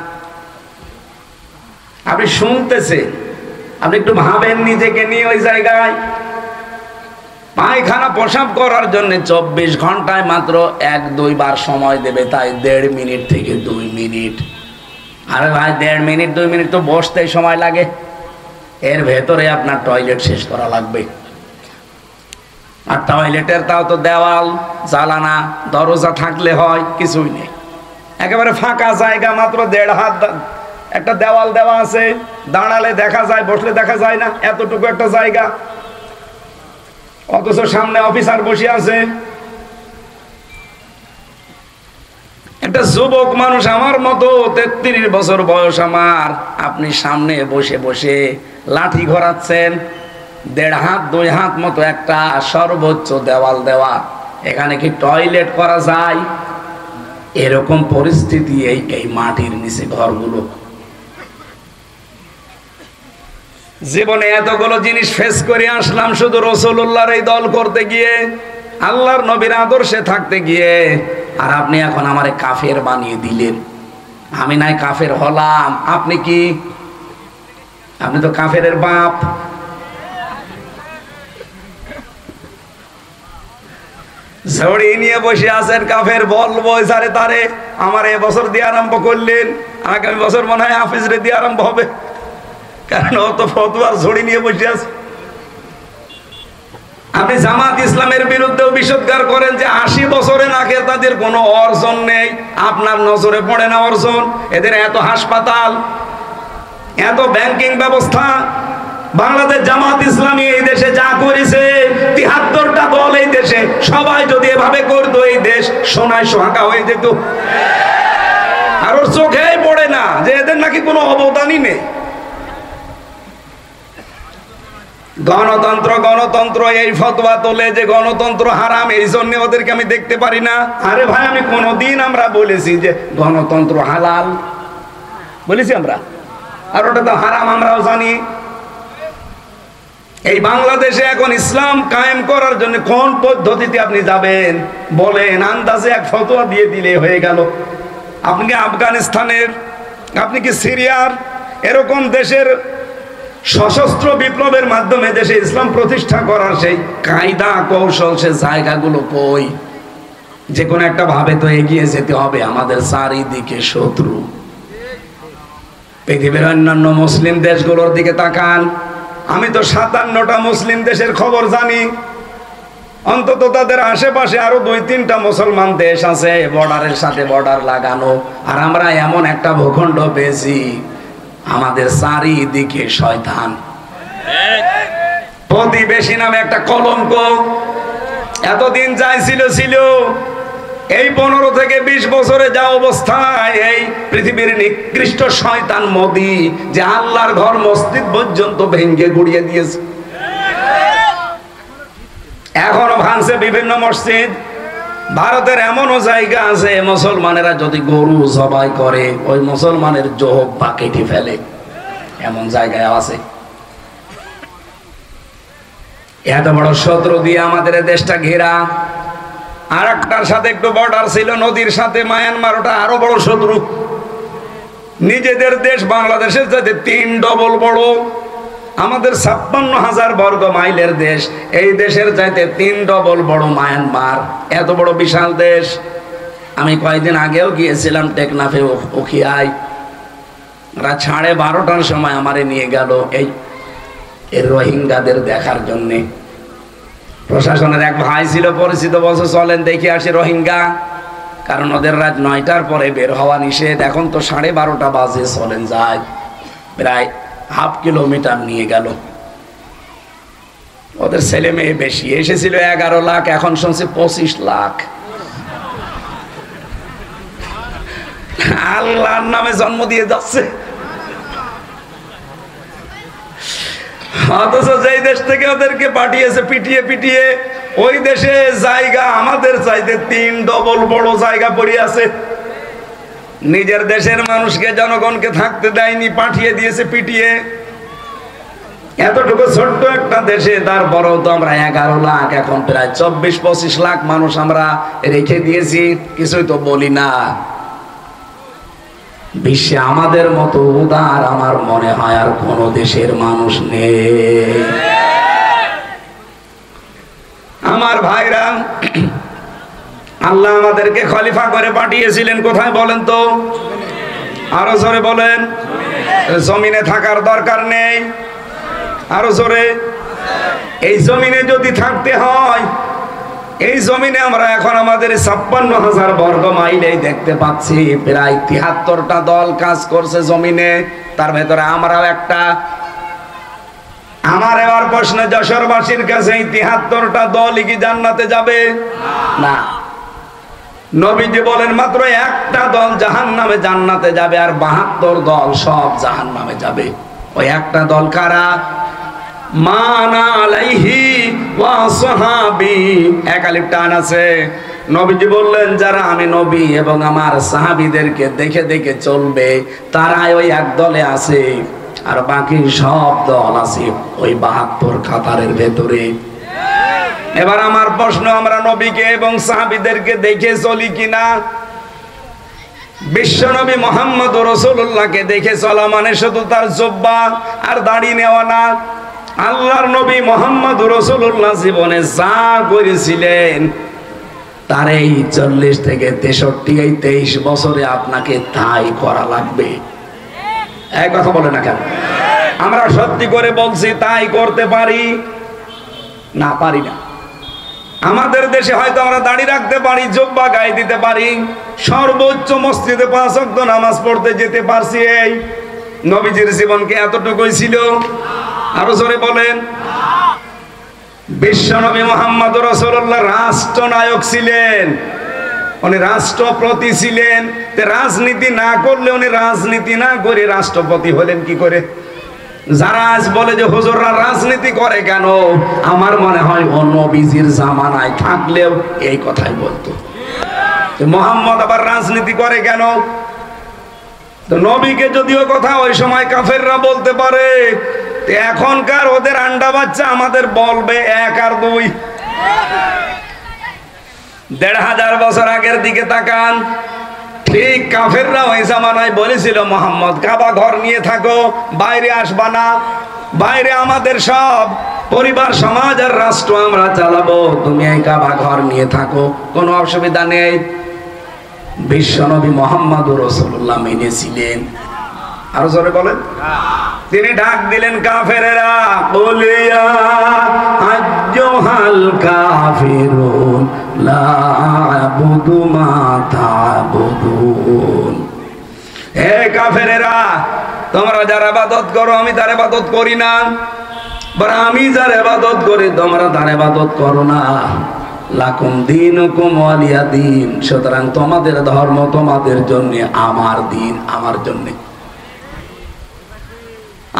আপনি শুনতেছেন, আপনি একটু ভাবেন নিজেকে নিয়ে ওই জায়গায় পায়খানা প্রসাব করার জন্য 24 ঘন্টায় মাত্র 1-2 বার সময় দেবে, তাই 1.5 মিনিট থেকে 2 মিনিট। আরে ভাই 1.5 মিনিট 2 মিনিট তো বসতেই সময় লাগে, এর ভেতরে আপনার টয়লেট শেষ করা লাগবে। আর টয়লেটের তাও তো দেওয়াল জালানা দরজা থাকলে হয়, কিছুই নেই, একেবারে ফাঁকা জায়গা, মাত্র 1.5 হাত একটা দেওয়াল দেওয়া আছে, দাঁড়ালে দেখা যায়, বসলে দেখা যায় না, এতটুকু একটা জায়গা। অথচ সামনে অফিসার বসে আছে। একটা যুবক মানুষ আমার মতো 33 বছর বয়স আমার, আপনি সামনে বসে বসে লাঠি ঘোরাচ্ছেন, 1.5 হাত 2 হাত মতো একটা সর্বোচ্চ দেওয়াল দেওয়া, এখানে কি টয়লেট করা যায়? এরকম পরিস্থিতি এই মাটির নিচে ঘরগুলো। জীবনে এতগুলো জিনিস ফেস করে আসলাম শুধু রাসূলুল্লাহর এই দল করতে গিয়ে, আল্লাহর নবীর আদর্শে থাকতে গিয়ে, আর আপনি এখন আমারে কাফের বানিয়ে দিলেন। আমি নাই কাফের হলাম, আপনি কি? আপনি তো কাফেরের বাপ। ঝড়ি নিয়ে বসে আছেন কাফের, বলবো সারে তারে আমার এবছর দিয়ে আরম্ভ করলেন, আগামী বছর মনে হয় হাফিজরে দিয়ে আরম্ভ হবে, কারণ ও তো ফতোয়ার ঝড়ি নিয়ে বসে আছে। আপনি জামাত ইসলামের বিরুদ্ধেও বিষোদ্গার করেন যে 80 বছরে নাকি তাদের কোনো অর্জন নেই। আপনার নজরে পড়ে না অর্জন? এদের এত হাসপাতাল, এত ব্যাংকিং ব্যবস্থা। বাংলাদেশ জামাত ইসলামী এই দেশে যা করেছে, 73টা দল এই দেশে, সবাই যদি এভাবে করতো এই দেশ সোনায় সোহাগা হয়ে যেত। আর ওর চোখেই পড়ে না যে এদের নাকি কোনো অবদানই নেই। গণতন্ত্র গণতন্ত্র এই ফতোয়া তোলে যে গণতন্ত্র হারাম, এই জন্য ওদেরকে আমি দেখতে পারি না। আরে ভাই, আমি কোনদিন আমরা বলেছি যে গণতন্ত্র হালাল? বলেছি আমরা? আর ওটা তো হারাম আমরাও জানি। এই বাংলাদেশে এখন ইসলাম কায়েম করার জন্য কোন পদ্ধতিতে আপনি যাবেন বলেন? আন্দাজে এক ফতোয়া দিয়ে দিলে হয়ে গেল। আপনি কি আফগানিস্তানের, আপনি কি সিরিয়ার, এরকম দেশের সশস্ত্র বিপ্লবের মাধ্যমে দেশে ইসলাম প্রতিষ্ঠা করার সেই কায়দা কৌশল, সে জায়গাগুলো কই? যে কোনো একটা ভাবে তো এগিয়ে যেতে হবে। আমাদের চারিদিকে শত্রু। পৃথিবীর অন্যান্য মুসলিম দেশগুলোর দিকে তাকান, আমি তো 57টা মুসলিম দেশের খবর জানি, অন্তত তাদের আশেপাশে আরো 2-3টা মুসলমান দেশ আছে বর্ডারের সাথে বর্ডার লাগানো। আর আমরা এমন একটা ভূখণ্ড পেয়েছি, আমাদের চারিদিকে শয়তান। প্রতিবেশী নামে একটা কলঙ্ক এতদিন যাই ছিল, এই 15 থেকে 20 বছরে যা অবস্থায়, এই পৃথিবীর নিকৃষ্ট শয়তান মোদি যে আল্লাহর ঘর মসজিদ পর্যন্ত ভেঙে গুড়িয়ে দিয়েছে। এখনো ভাঙছে বিভিন্ন মসজিদ। ভারতের এমনও জায়গা আছে মুসলমানেরা যদি গরু জবাই করে ওই মুসলমানের জোহব্বা কেটে ফেলে, এমন জায়গায় আছে। এত বড় শত্রু দিয়ে আমাদের দেশটা ঘেরা। আর একটার সাথে একটু বর্ডার ছিল নদীর সাথে, মায়ানমার, ওটা আরো বড় শত্রু। নিজেদের দেশ বাংলাদেশের চাইতে 3 ডবল বড়। আমাদের 56,000 বর্গ মাইলের দেশ, এই দেশের চাইতে 3 ডবল বড় মায়ানমার। এত বড় বিশাল দেশ। আমি কয়েকদিন আগেও গিয়েছিলাম টেকনাফে, উখিয়ায়। রাত 12:30টার সময় আমারে নিয়ে গেল এই রোহিঙ্গাদের দেখার জন্যে। প্রশাসনের এক ভাই ছিল পরিচিত, বলছে চলেন দেখে আসি রোহিঙ্গা, কারণ ওদের রাত 9টার পরে বের হওয়া নিষেধ। এখন তো 12:30 বাজে, চলেন যায়। প্রায় ½ কিলোমিটার নিয়ে গেল। ওদের ছেলে মেয়ে বেশি, এসেছিল 11 লাখ, এখন শুনছি 25 লাখ। আল্লাহর নামে জন্ম দিয়ে যাচ্ছে। অথচ যেই দেশ থেকে ওদেরকে পাঠিয়েছে পিটিয়ে পিটিয়ে, ওই দেশে জায়গা আমাদের চাইতে 3 ডবল বড় জায়গা পড়ে আছে। নিজের দেশের মানুষকে জনগণকে থাকতে দেয়নি, পাঠিয়ে দিয়েছে পিটিয়ে। এতটুকু ছোট্ট একটা দেশে তারপরেও তো আমরা 11 লাখ, এখন প্রায় 24-25 লাখ মানুষ আমরা রেখে দিয়েছি, কিছুই তো বলি না। বিশ্বে আমাদের মতো উদার আমার মনে হয় আর কোন দেশের মানুষ নেই। আমার ভাইরা, আল্লাহ আমাদেরকে খলিফা করে পাঠিয়েছিলেন কোথায় বলেন তো? আরো জোরে বলেন। জমিনে থাকার দরকার নেই, আরো জোরে। এই জমিনে যদি থাকতে হয়, এই জমিনে আমরা এখন আমাদের 56,000 বর্গ মাইলেই দেখতে পাচ্ছি প্রায় 73টা দল কাজ করছে জমিনে, তার ভেতরে আমরাও একটা। আমার এবার প্রশ্ন যশোরবাসীর কাছে, এই 73টা দলই কি জান্নাতে যাবে? না। নবীজি বলেন মাত্র একটা দল জাহান্নামে, জান্নাতে যাবে, আর 72 দল সব জাহান্নামে যাবে। ওই একটা দল কারা? মানা আলাইহি ওয়া সাহাবী, একালিফ টান আছে। নবীজি বললেন যারা আমি নবী এবং আমার সাহাবীদেরকে দেখে দেখে চলবে, তারাই ওই এক দলে আছে, আর বাকি সব দল আছে ওই 72 কাতারের ভেতরে। এবার আমার প্রশ্ন, আমরা নবীকে এবং সাহাবীদেরকে দেখে চলি কিনা? বিশ্বনবী মুহাম্মদ রাসূলুল্লাহকে দেখে চলা মানে শুধু তার জুব্বা আর দাড়ি নেওয়া না। আল্লাহর নবী মুহাম্মদ রাসূলুল্লাহ জীবনে যা করেছিলেন তার এই 40 থেকে 63, এই 23 বছরে আপনাকে তাই করা লাগবে। এই কথা বলে না কেন? আমরা সত্যি করে বলছি তাই করতে পারি না? পারি না। আমাদের দেশে হয়তো আমরা দাড়ি রাখতে পারি, জুব্বা গায়ে দিতে পারি, সর্বোচ্চ মসজিদে 5 ওয়াক্ত নামাজ পড়তে যেতে পারছি। এই নবীজির জীবনকে এতটুকুই ছিল? আরো জোরে বলেন। বিশ্বনবী মুহাম্মদ রাসূলুল্লাহ রাষ্ট্রনায়ক ছিলেন, উনি রাষ্ট্রপতি ছিলেন। রাজনীতি না করলে, উনি রাজনীতি না করে রাষ্ট্রপতি হলেন কি করে? যারা আজ বলে যে হুজুররা রাজনীতি করে কেন, আমার মনে হয় ও নবীজির জামানায় থাকলেও এই কথাই বলতো। মুহাম্মদ আবার রাজনীতি করে কেন? তো নবীকে যদিও কথা ওই সময় কাফেররা বলতে পারে, এখনকার ওদের আন্ডা বাচ্চা আমাদের বলবে 1 আর 2। 1500 বছর আগের দিকে তাকান, ঠিক কাফেররা ওই জামানায় বলেছিল মুহাম্মদ কাবা ঘর নিয়ে থাকো, বাইরে আসবা না, বাইরে আমাদের সব পরিবার সমাজ আর রাষ্ট্র আমরা চালাবো, তুমি এই কাবা ঘর নিয়ে থাকো, কোনো অসুবিধা নেই। বিশ্বনবী মুহাম্মদ রাসূলুল্লাহ মেনেছিলেন। আরো জোরে বলেন। তিনি ডাক দিলেন কাফেরেরা, বলিয়া আজ্জুহাল কাফিরুন লা আবুদু মা তা'বুদুন। হে কাফেরেরা, তোমরা যার ইবাদত করো আমি তার ইবাদত করি না, বরং আমি যার ইবাদত করি তোমরা তার ইবাদত করো না। লাকুম দীনুকুম ওয়ালিয়া দীন, সুতরাং তোমাদের ধর্ম তোমাদের জন্য, আমার দিন আমার জন্য।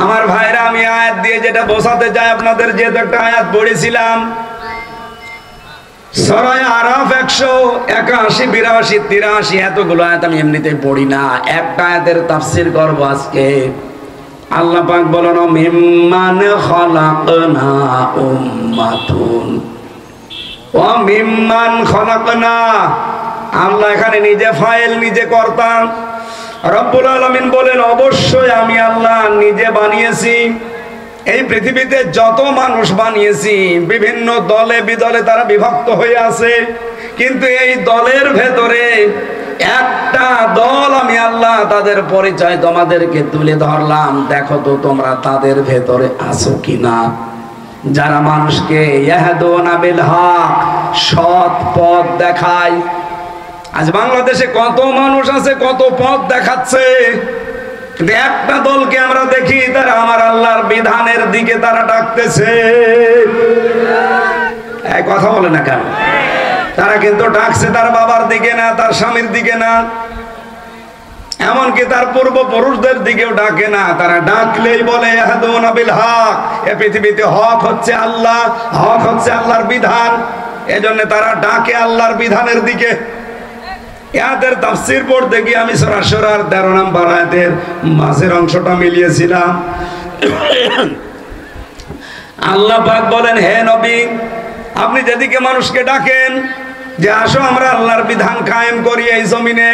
আমার ভাইরা, আমি আয়াত দিয়ে যেটা বোঝাতে চাই আপনাদের, যেহেতু একটা আয়াত পড়েছিলাম সূরা আরাফ 181, 82, 83, এতগুলো আয়াত আমি এমনিতেই পড়ি না, একটা আয়াতের তাফসীর করব আজকে। আল্লাহ পাক বলেন মিম্মান খালাকনা উম্মাতুন ওয়া মিম্মান খালাকনা। আল্লাহ এখানে নিজে ফাইল, নিজে কর্তা। রব্বুল আলামিন বলেন অবশ্যই আমি আল্লাহ নিজে বানিয়েছি। এই পৃথিবীতে যত মানুষ বানিয়েছি বিভিন্ন দলে বিদলে তারা বিভক্ত হয়ে আছে, কিন্তু এই দলের ভেতরে একটা দল আমি আল্লাহ, তাদের পরিচয় তোমাদেরকে তুলে ধরলাম, দেখো তো তোমরা তাদের ভেতরে আছো কিনা। যারা মানুষকে ইয়াহদুনা বিল হক, সৎ পথ দেখায়। আজ বাংলাদেশে কত মানুষ আছে, কত পথ দেখাচ্ছে, কিন্তু একটা দলকে আমরা দেখি তারা আমার আল্লাহর বিধানের দিকে তারা ডাকতেছে। এই কথা বলে না কেন? তারা কিন্তু ডাকছে তার বাবার দিকে না, তার স্বামীর দিকে না, এমনকি তার পূর্বপুরুষদের দিকেও ডাকে না। তারা ডাকলেই বলে ইয়াহদুনা বিল হক, এই পৃথিবীতে হক হচ্ছে আল্লাহ, হক হচ্ছে আল্লাহর বিধান, এজন্য তারা ডাকে আল্লাহর বিধানের দিকে। ইয়াদের তাফসীর পড়তে গিয়ে আমি সূরা শুরার 13 নম্বর আয়াতের মাঝের অংশটা মিলিয়েছিলাম। আল্লাহ পাক বলেন, হে নবী, আপনি যেদিকে মানুষকে ডাকেন যে আসো আমরা আল্লাহর বিধান কায়েম করি এই জমিনে,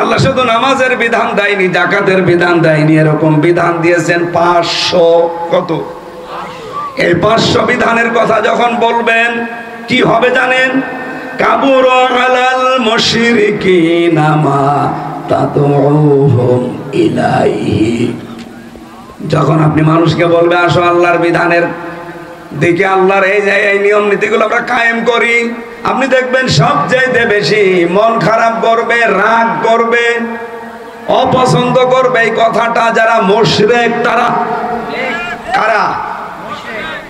আল্লাহ শুধু নামাজের বিধান দেয়নি, যাকাতের বিধান দেয়নি, এরকম বিধান দিয়েছেন 500। কত? এই 500 বিধানের কথা যখন বলবেন কি হবে জানেন? কাবুর আলাল মুশরিকিনা মা তাদউহুম ইলাইহি। যখন আপনি মানুষকে বলবে আসো আল্লাহর বিধানের দিকে, আল্লাহর এই নিয়ম নীতিগুলো আমরা কায়েম করি, আপনি দেখবেন সবচেয়ে বেশি মন খারাপ করবে, রাগ করবে, অপছন্দ করবে এই কথাটা যারা মুশরিক। তারা কারা?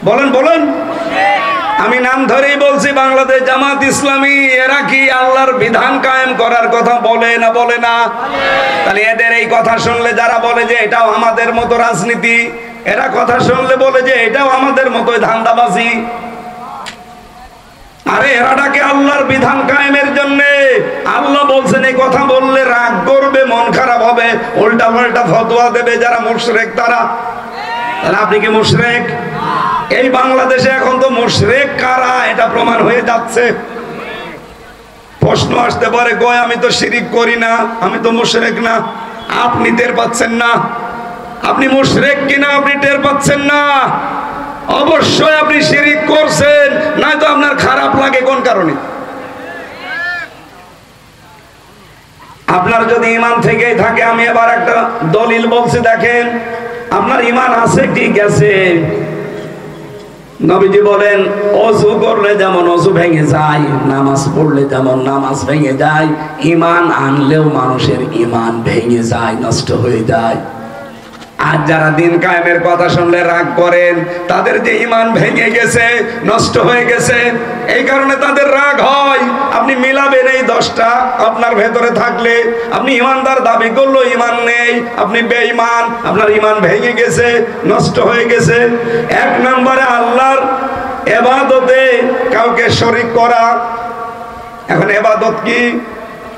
বলেন বলেন। আমি নাম ধরেই বলছি, বাংলাদেশ জামাত ইসলামী। এরা কি আল্লাহর বিধান কায়েম করার কথা বলে না? বলে না? তাহলে এদের এই কথা শুনলে যারা বলে যে এটাও আমাদের মতো রাজনীতি, এরা কথা শুনলে বলে যে এটাও আমাদের মতোই ধান্দাবাজি। আরে এরা ডাকে আল্লাহর বিধান কায়েমের জন্য। আল্লাহ বলছেন এই কথা বললে রাগ করবে, মন খারাপ হবে, উল্টা পাল্টা ফতোয়া দেবে যারা মুশরিক তারা। তাহলে আপনি কি মুশরিক? এই বাংলাদেশে এখন তো মুশরিক কারা এটা প্রমাণ হয়ে যাচ্ছে। প্রশ্ন আসতে পারে, কই আমি তো শিরিক করি না, আমি তো মুশরিক না। আপনি টের পাচ্ছেন না? আপনি মুশরিক কিনা আপনি টের পাচ্ছেন না? অবশ্যই আপনি শিরিক করছেন, নয়তো আপনার খারাপ লাগে কোন কারণে? আপনার যদি ঈমান থেকেই থাকে, আমি এবার একটা দলিল বলছি, দেখেন আপনার ঈমান আছে ঠিক আছে। নবীজি বলেন ওযু করলে যেমন ওযু ভেঙে যায়, নামাজ পড়লে যেমন নামাজ ভেঙে যায়, ঈমান আনলেও মানুষের ঈমান ভেঙে যায়, নষ্ট হয়ে যায়। আর যারা দিন কায়েমের কথা শুনলে রাগ করেন, তাদের যে ঈমান ভেঙে গেছে, নষ্ট হয়ে গেছে, এই কারণে তাদের রাগ হয়। আপনি মিলাবেন এই 10টা আপনার ভেতরে থাকলে, আপনি ঈমানদার দাবি করলেও ঈমান নেই, আপনি বেঈমান, আপনার ঈমান ভেঙে গেছে, নষ্ট হয়ে গেছে। 1 নম্বরে আল্লাহর ইবাদতে কাউকে শরীক করা। এখন ইবাদত কি?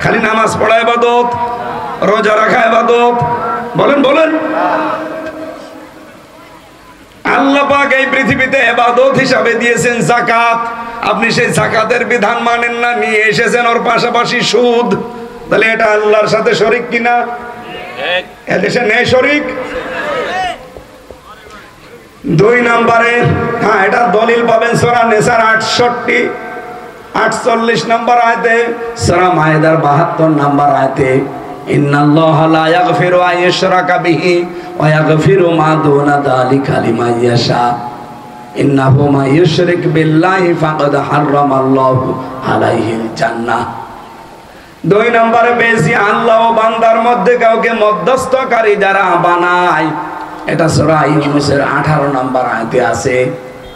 খালি নামাজ পড়া ইবাদত? রোজা রাখা ইবাদত? বলেন বলেন। আল্লাহ পাক এই পৃথিবীতে ইবাদত হিসাবে দিয়েছেন যাকাত। আপনি সেই যাকাতের বিধান মানেন না, নিয়ে এসেছেন ওর পাশাপাশি সুদ। তাহলে এটা আল্লাহর সাথে শরীক কিনা? এদেশে নেই শরীক। 2 নম্বরে, হ্যাঁ এটা দলিল পাবেন সূরা নিসার 48 নম্বর আয়াতে, সূরা মায়েদার 72 নম্বর আয়াতে, ইন্নাল্লাহা লা ইয়াগফিরু আন ইউশরাকা বিহি ওয়া ইয়াগফিরু মা দুনা যালিকা লিমান ইয়াশা ইন্নাহু মা ইউশরিক বিল্লাহি ফাকাদ হারামাল্লাহু আলাইহিল জান্নাহ। 2 নম্বরে বেশি আল্লাহ ও বান্দার মধ্যে কাউকে মধ্যস্থকারী যারা বানায়, এটা সূরা ইউনূসের 18 নম্বর আয়াতে আছে।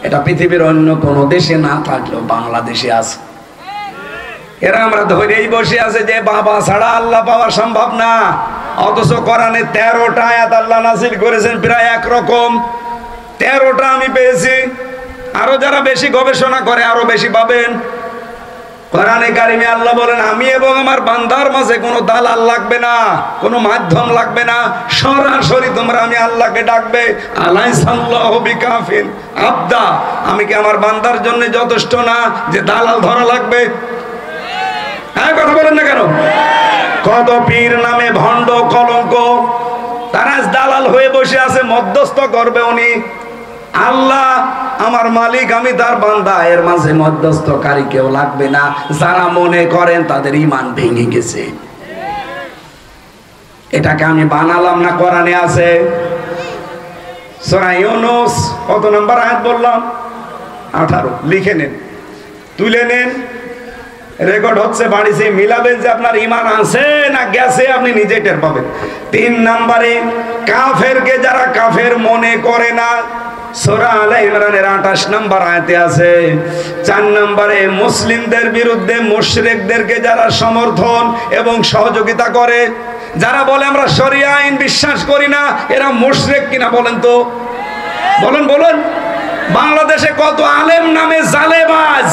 এটা পৃথিবীর অন্য কোনো দেশে না থাকলেও বাংলাদেশে আছে। এরা আমরা ধরেই বসে আছে যে বাবা ছাড়া আল্লাহ পাওয়া সম্ভব না, অথচ কোরআনে 13টা আয়াত আল্লাহ নাযিল করেছেন প্রায় একরকম। 13টা আমি পেয়েছি, আরো যারা বেশি গবেষণা করে আরো বেশি পাবেন। কোরআনে কারিমে আল্লাহ বলেন আমি এবং আমার বান্দার মাঝে কোনো দালাল লাগবে না, কোনো মাধ্যম লাগবে না, সরাসরি তোমরা আমি আল্লাহকে ডাকবে। আলাইসাল্লাহু বিকাফিন আবদা, আমি কি আমার বান্দার জন্য যথেষ্ট না যে দালাল ধরা লাগবে? হ্যাঁ কথা বলেন না কেন? কত পীর নামে ভণ্ড কলঙ্ক, তারা দালাল হয়ে বসে আছে, মধ্যস্থ করবে উনি। আল্লাহ আমার মালিক, আমি তার বান্দা, এর মাঝে মধ্যস্থকারী কেউ লাগবে না। যারা মনে করেন তাদের ঈমান ভেঙে গেছে। এটাকে আমি বানালাম না, কোরআনে আছে। সূরা ইউনূস কত নম্বর আয়াত বললাম? 18। লিখে নেন, তুলে নেন, রেকর্ড হচ্ছে, বাড়িতে মিলাবেন যে আপনার ঈমান আছে না গেছে, আপনি নিজে টের পাবেন। 3 নম্বরে কাফেরকে যারা কাফের মনে করে না, সূরা আলে ইমরানের 28 নম্বর আয়াতে আছে। 4 নম্বরে মুসলিমদের বিরুদ্ধে মুশরিকদেরকে যারা সমর্থন এবং সহযোগিতা করে, যারা বলে আমরা শরিয়া আইন বিশ্বাস করি না, এরা মুশরিক কিনা বলেন তো? বলেন বলেন। বাংলাদেশে কত আলেম নামে জালেবাজ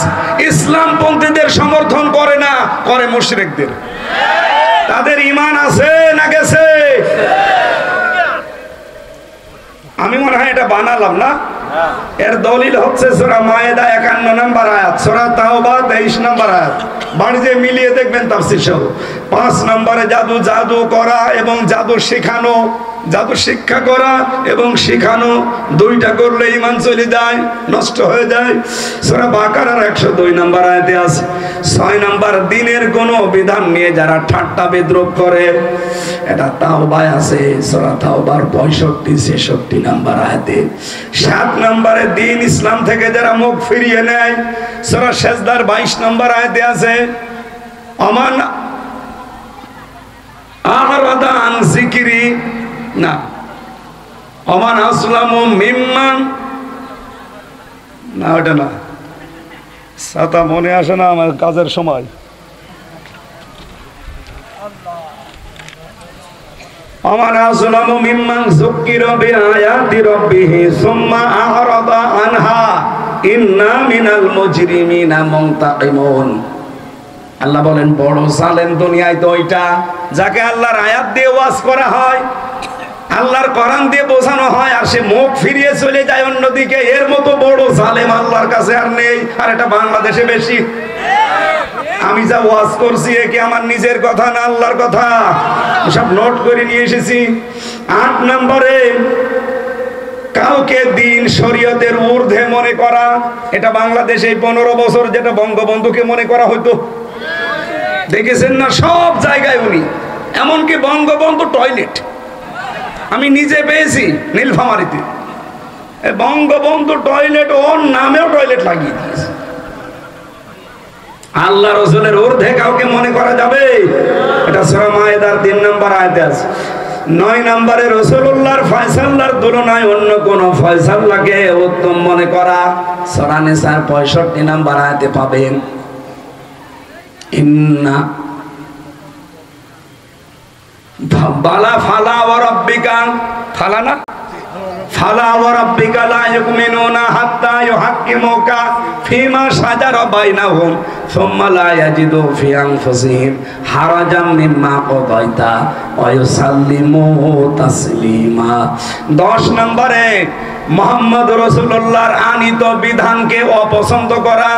ইসলামপন্থীদের সমর্থন করে না, করে মুশরিকদের। তাদের ঈমান আছে না গেছে? আমি মনে হয় এটা বানালাম না। এর দলিল হচ্ছে সূরা মায়েদা 51 নম্বর আয়াত, সূরা তাওবা 23 নম্বর আয়াত। বাড়িতে মিলিয়ে দেখবেন তাফসীর সহ। 5 নম্বরে জাদু করা এবং জাদু শেখানো, জাদু শিক্ষা করা এবং শেখানো, দুইটা করলে ঈমান চলে যায়, নষ্ট হয়ে যায়। সূরা বাকারার 102 নম্বর আয়াতে আছে। 6 নম্বর দিনের কোন বিধান নিয়ে যারা ঠাট্টা বিদ্রুপ করে, এটা তাওবায় আছে, সূরা তাওবার 65-66 নম্বর আয়াতে। 7 নম্বরে দিন ইসলাম থেকে যারা মুখ ফিরিয়ে নেয়, সূরা সেজদার 22 নম্বর আয়াতে আছে। আমান আরাদা আন যিকরি, না, আমান আসলামু মিম্মান, না ওটা না, সাতা মনে আসে না আমার কাজের সময়। আমান আসলামু মিম্মান যুক্কিরা বিআয়াতি রাব্বিহি সুম্মা আরাদা আনহা ইন্না মিনাল মুজরিমিনা মুনতাকিমুন। আল্লাহ বলেন বড় জালেম দুনিয়ায় তো ওইটা, যাকে আল্লাহর আয়াত দিয়ে ওয়াজ করা হয়, আল্লাহর কোরআন দিয়ে বোঝানো হয়, আর সে মুখ ফিরিয়ে চলে যায় অন্যদিকে। এর মতো বড় জালেম আল্লাহর কাছে আর নেই। আর এটা বাংলাদেশে বেশি। আমি যা ওয়াজ করছি এ কি আমার নিজের কথা না আল্লাহর কথা? সব নোট করে নিয়ে এসেছি। 8 নম্বরে কাউকে দিন শরীয়তের ঊর্ধ্বে মনে করা, এটা বাংলাদেশে 15 বছর যেটা বঙ্গবন্ধুকে মনে করা হইতো, দেখেছেন না? সব জায়গায় উনি, এমনকি বঙ্গবন্ধু টয়লেট আমি নিজে পেয়েছি নীলফামারীতে। বঙ্গবন্ধু টয়লেট ওর নামেও টয়লেট লাগিয়ে দিয়েছে। আল্লাহ রাসূলের ঊর্ধ্বে কাউকে মনে করা যাবে? এটা সূরা মায়েদার 3 নম্বর আয়াতে আছে। 9 নম্বরে রাসূলুল্লাহর ফয়সালার তুলনায় অন্য কোন ফয়সালাকে উত্তম মনে করা, সূরা নিসার 65 নম্বর আয়াতে পাবেন। ইন্না বালা ফালা ওয়া রাব্বিকা, ফালা না, ফালা ওয়া রাব্বিকা লা ইউমিনুনা হাত্তা ইউহাক্কিমুকা ফিমা শাজারা বাইনাহুম সুম্মা লা ইয়াজিদু ফি আনফুসিহিম হারাজাম মিম্মা কাদাইতা ওয়া ইউসাল্লিমু তাসলিমা। 10 নম্বরে মুহাম্মদ রাসূলুল্লাহর আনিত বিধানকে অপছন্দ করা,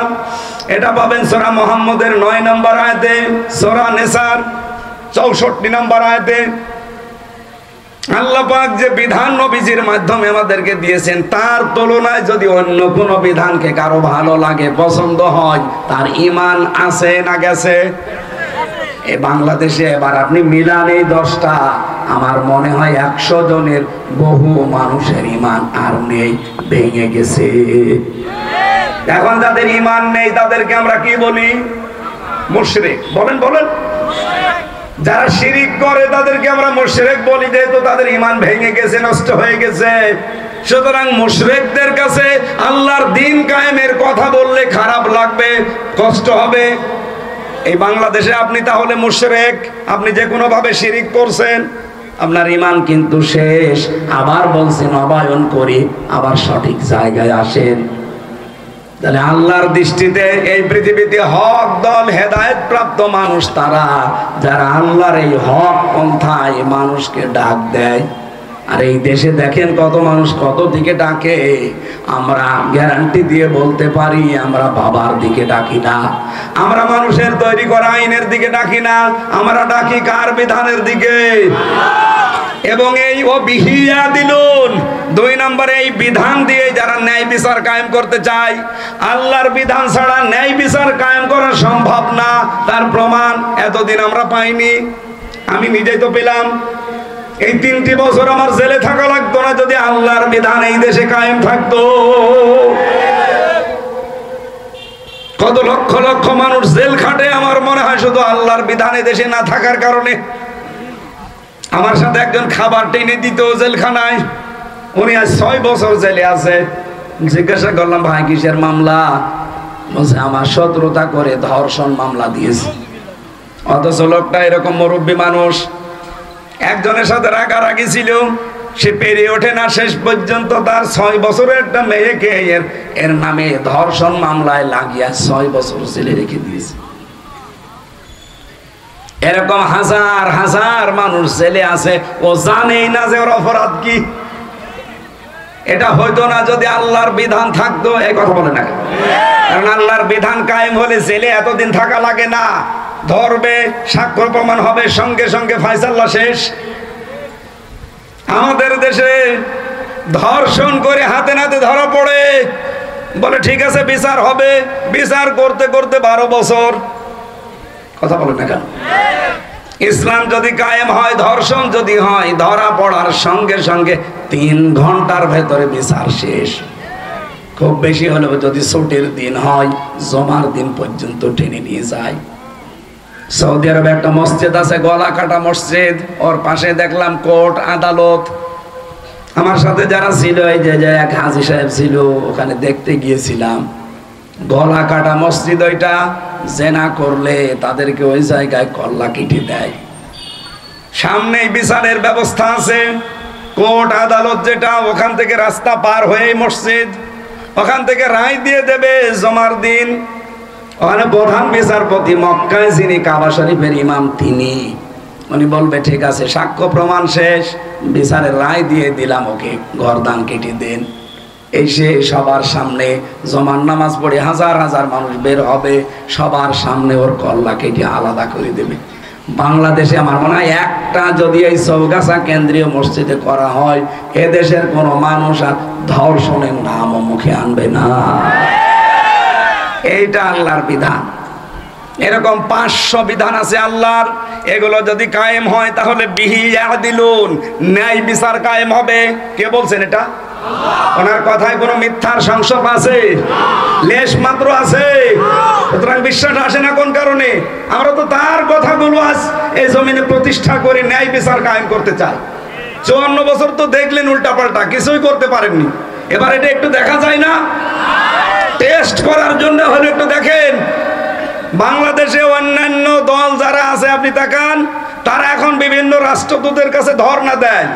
এটা পাবেন সূরা মুহাম্মদের 9 নম্বর আয়াতে, সূরা নিসার 64 নম্বর আয়াতে। আল্লাহ পাক যে বিধান নবীজির মাধ্যমে আমাদেরকে দিয়েছেন, তার তুলনায় যদি অন্য কোনো বিধানকে কারো ভালো লাগে, পছন্দ হয়, তার ঈমান আছে না গেছে? এ বাংলাদেশে এবার আপনি মিলান এই 10টা, আমার মনে হয় 100 জনের বহু মানুষের ঈমান আর নেই, ভেঙে গেছে। এখন যাদের ঈমান নেই তাদেরকে আমরা কি বলি? মুশরিক। বলেন বলেন। যারা শিরিক করে তাদেরকে আমরা মুশরিক বলি, যেহেতু তাদের ঈমান ভেঙে গেছে, নষ্ট হয়ে গেছে। সুতরাং মুশরিকদের কাছে আল্লাহর দ্বীন কায়েমের কথা বললে খারাপ লাগবে, কষ্ট হবে। এই বাংলাদেশে আপনি তাহলে মুশরিক, আপনি যে কোনো ভাবে শিরিক করছেন, আপনার ঈমান কিন্তু শেষ। আবার বলছেন নবায়ন করি, আবার সঠিক জায়গায় আসেন। তাহলে আল্লাহর দৃষ্টিতে এই পৃথিবীতে হক দল, হেদায়েত প্রাপ্ত মানুষ তারা যারা আল্লাহর এই হক পন্থায় মানুষকে ডাক দেয়। আর এই দেশে দেখেন কত মানুষ কত দিকে ডাকে। আমরা গ্যারান্টি দিয়ে বলতে পারি আমরা বাবার দিকে ডাকি না, আমরা মানুষের তৈরি করা আইনের দিকে ডাকি না, আমরা ডাকি কার বিধানের দিকে? এবং এই ও বিহিয়া দিলুন 2 নম্বরে এই বিধান দিয়ে যারা ন্যায় বিচার কায়েম করতে চায়, আল্লাহর বিধান ছাড়া ন্যায় বিচার কায়েম করা সম্ভব না। তার প্রমাণ এতদিন আমরা পাইনি, আমি নিজেই তো পেলাম। এই 3টি বছর আমার জেলে থাকা লাগতো না যদি আল্লাহর বিধান এই দেশে কায়েম থাকতো। কত লক্ষ লক্ষ মানুষ জেল খাটে আমার মনে হয় শুধু আল্লাহর বিধান এই দেশে না থাকার কারণে। আমার সাথে একজন খাবার টেনে দিত জেলখানায়, উনি আজ 6 বছর জেলে আছে। জিজ্ঞাসা করলাম ভাই কিসের মামলা? বলছে আমার শত্রুতা করে ধর্ষণ মামলা দিয়েছে। অথচ লোকটা এরকম মুরব্বী মানুষ, একজনের সাথে রাগারাগি ছিল, সে পেরিয়ে ওঠে না, শেষ পর্যন্ত তার 6 বছরের একটা মেয়েকে এর নামে ধর্ষণ মামলায় লাগিয়ে 6 বছর জেলে রেখে দিয়েছে। এরকম হাজার হাজার মানুষ জেলে আছে, ও জানেই না যে ওর অপরাধ কি। এটা হয়তো না যদি আল্লাহর বিধান থাকতো, এই কথা বলে না, কারণ আল্লাহর বিধান কায়েম হলে জেলে এতদিন থাকা লাগে না। ধরবে, সাক্ষ্য প্রমাণ হবে, সঙ্গে সঙ্গে ফায়সালা শেষ। আমাদের দেশে ধর্ষণ করে হাতে নাতে ধরা পড়ে, বলে ঠিক আছে বিচার হবে, বিচার করতে করতে 12 বছর। কথা বলে না কেন? ইসলাম যদি কায়েম হয়, ধর্ষণ যদি হয়, ধরা পড়ার সঙ্গে সঙ্গে 3 ঘন্টার ভেতরে বিচার শেষ। খুব বেশি হলে যদি ছুটির দিন হয়, জমার দিন পর্যন্ত টেনে নিয়ে যায়। সৌদি আরবে একটা মসজিদ আছে, গলা কাটা মসজিদ, ওর পাশে দেখলাম কোর্ট আদালত। আমার সাথে যারা ছিল, এই যে এক হাজী সাহেব ছিল, ওখানে দেখতে গিয়েছিলাম। গলা কাটা মসজিদ ওইটা, জেনা করলে তাদেরকে ওই জায়গায় কল্লা কেটে দেয়। সামনেই বিচারের ব্যবস্থা আছে, কোর্ট আদালত যেটা, ওখান থেকে রাস্তা পার হয়ে মসজিদ, ওখান থেকে রায় দিয়ে দেবে জমার দিন। ওখানে প্রধান বিচারপতি মক্কায় যিনি কাবা শরীফের ইমাম, তিনি উনি বলবে ঠিক আছে, সাক্ষ্য প্রমাণ শেষ, বিচারের রায় দিয়ে দিলাম, ওকে গর্দান কেটে দেন। এসে সবার সামনে জমার নামাজ পড়ে হাজার হাজার মানুষ বের হবে, সবার সামনে ওর কল্লা কেটে আলাদা করে দেবে। বাংলাদেশে আমার মনে হয় একটা যদি এই চৌগাছা কেন্দ্রীয় মসজিদে করা হয়, এদেশের কোনো মানুষ আর ধর্ষণের নামও মুখে আনবে না। এইটা আল্লাহর বিধান। এরকম 500 বিধান আছে আল্লাহর, এগুলো যদি কায়েম হয় তাহলে বিহি ইয়াদিলুন, ন্যায় বিচার কায়েম হবে। কে বলছেন এটা? ওনার কথায় কোনো মিথ্যার সংসব আছে? লেশ মাত্র আছে? সুতরাং বিশ্বাস আসে না কোন কারণে? আমরা তো তার কথাগুলো আজ এই জমিনে প্রতিষ্ঠা করে ন্যায় বিচার কায়েম করতে চাই। 54 বছর তো দেখলেন উল্টাপাল্টা, কিছুই করতে পারেননি। এবার এটা একটু দেখা যায় না? টেস্ট করার জন্য হলে একটু দেখেন, বাংলাদেশে অন্যান্য দল যারা আছে আপনি তাকান, তারা এখন বিভিন্ন রাষ্ট্রদূতের কাছে ধর্ণা দেয়,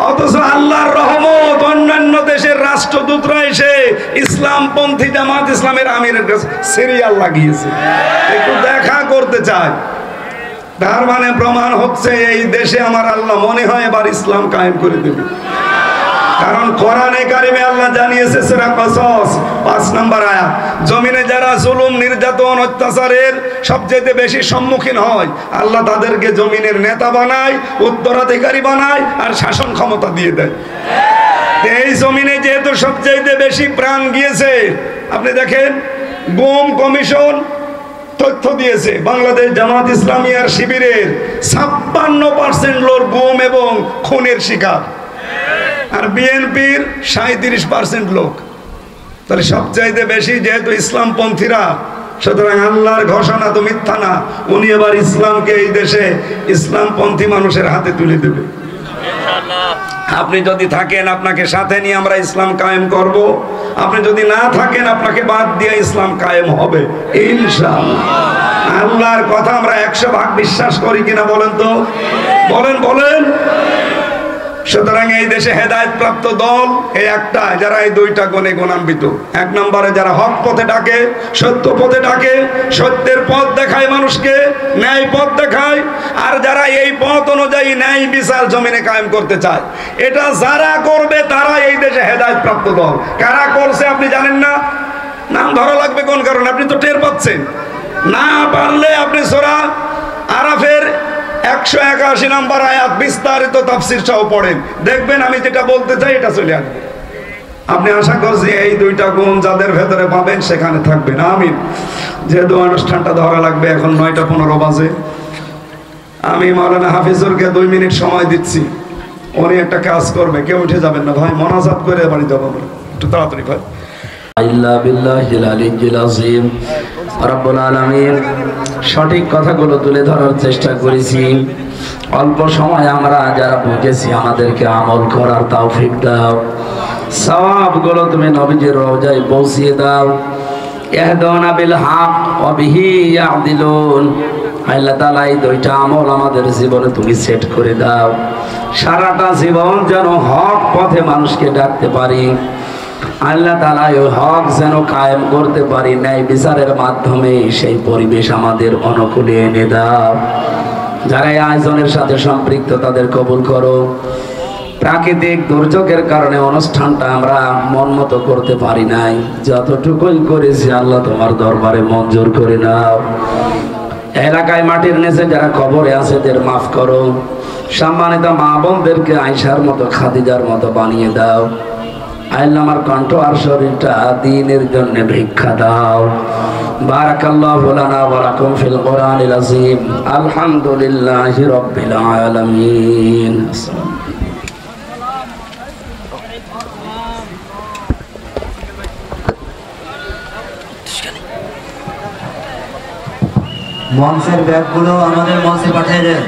অথচ আল্লাহর রহমত অন্যান্য দেশের রাষ্ট্রদূতরা এসে ইসলামপন্থী জামাত ইসলামের আমিরের কাছে সিরিয়াল লাগিয়েছে, একটু দেখা করতে চায়। তার মানে প্রমাণ হচ্ছে এই দেশে আমার আল্লাহ মনে হয় এবার ইসলাম কায়েম করে দেবে। কারণ কোরআনে কারিমে আল্লাহ জানিয়েছে, সূরা কসস 5 নম্বর আয়াত, জমিনে যারা জুলুম, নির্যাতন, অত্যাচারের সবচেয়ে বেশি সম্মুখীন হয়, আল্লাহ তাদেরকে জমিনের নেতা বানায়, উত্তরাধিকারী বানায়, আর শাসন ক্ষমতা দিয়ে দেয়। এই জমিনে যেহেতু সবচেয়ে বেশি প্রাণ গিয়েছে, আপনি দেখেন গুম কমিশন তথ্য দিয়েছে, বাংলাদেশ জামাত ইসলামী আর শিবিরের 56% লোক গুম এবং খুনের শিকার, আর বিএনপির 37% লোক। তাহলে সবচাইতে বেশি যেহেতু ইসলামপন্থীরা, সুতরাং আল্লাহর ঘোষণা তো মিথ্যা না, উনি এবার ইসলামকে এই দেশে ইসলামপন্থী মানুষের হাতে তুলে দেবে। আপনি যদি থাকেন, আপনাকে সাথে নিয়ে আমরা ইসলাম কায়েম করব। আপনি যদি না থাকেন, আপনাকে বাদ দিয়ে ইসলাম কায়েম হবে ইনশাআল্লাহ। আল্লাহর কথা আমরা 100 ভাগ বিশ্বাস করি কিনা বলেন তো? বলেন বলেন। সুতরাং এই দেশে হেদায়েত প্রাপ্ত দল এই একটা, যারা এই 2টা গুণে গুণান্বিত। 1 নম্বরে যারা হক পথে ডাকে, সত্য পথে ডাকে, সত্যের পথ দেখায় মানুষকে, ন্যায় পথ দেখায়, আর যারা এই পথ অনুযায়ী ন্যায় বিচার জমিনে কায়েম করতে চায়। এটা যারা করবে তারা এই দেশে হেদায়েত প্রাপ্ত দল। কারা করছে আপনি জানেন না? নাম ধরা লাগবে কোন কারণে? আপনি তো টের পাচ্ছেন না। পারলে আপনি সূরা আরাফের 181 নম্বর আয়াত বিস্তারিত তাফসীর সহ পড়েন, দেখবেন আমি যেটা বলতে চাই এটা চলে আসবে। আপনি আশা করছি এই 2টা গুণ যাদের ভেতরে পাবেন সেখানে থাকবেন। আমিন। যেহেতু অনুষ্ঠানটা ধরা লাগবে, এখন 9:15 বাজে, আমি মাওলানা হাফিজুরকে 2 মিনিট সময় দিচ্ছি, উনি একটা কাজ করবে। কেউ উঠে যাবেন না ভাই, মোনাজাত করে বাড়ি যাবো আমরা, একটু তাড়াতাড়ি ভাই। আল্লাহ বিল্লাহিল আলিয়্যিল আযীম। রব্বুল আলামিন, সঠিক কথাগুলো তুলে ধরার চেষ্টা করেছি। অল্প সময় আমরা যারা বুঝেছি আমাদেরকে আমল করার তৌফিক দাও। সওয়াবগুলো তুমি নবীজির রওজায় পৌঁছিয়ে দাও। ইহদিনা বিল হক ওয়া বিহি ইয়াদিলুন। আল্লাহ তাআলা এই দুইটা আমল আমাদের জীবনে তুমি সেট করে দাও, সারাটা জীবন যেন হক পথে মানুষকে ডাকতে পারি। আল্লাহ তাআলা ওই হক যেন কায়েম করতে পারি, ন্যায় বিচারের মাধ্যমে সেই পরিবেশ আমাদের অনুকূলে এনে দাও। যারা এই আয়োজনের সাথে সম্পৃক্ত তাদের কবুল করো। প্রাকৃতিক দুর্যোগের কারণে অনুষ্ঠানটা আমরা মন মতো করতে পারি নাই, যতটুকুই করেছি আল্লাহ তোমার দরবারে মঞ্জুর করে নাও। এলাকায় মাটির নিচে যারা কবরে আছে এদের মাফ করো। সম্মানিত মা বোনদেরকে আয়েশার মতো খাদিজার মতো বানিয়ে দাও। আল্লাহ আমার কণ্ঠ আর শরীরটা দ্বীনের জন্য ভিক্ষা দাও। বারাকাল্লাহু লানা ওয়া লাকুম ফিল কোরআনিল আযীম। আলহামদুলিল্লাহি রাব্বিল আলামিন। মঞ্চের ব্যাগগুলো আমাদের মঞ্চে পাঠিয়ে দেন।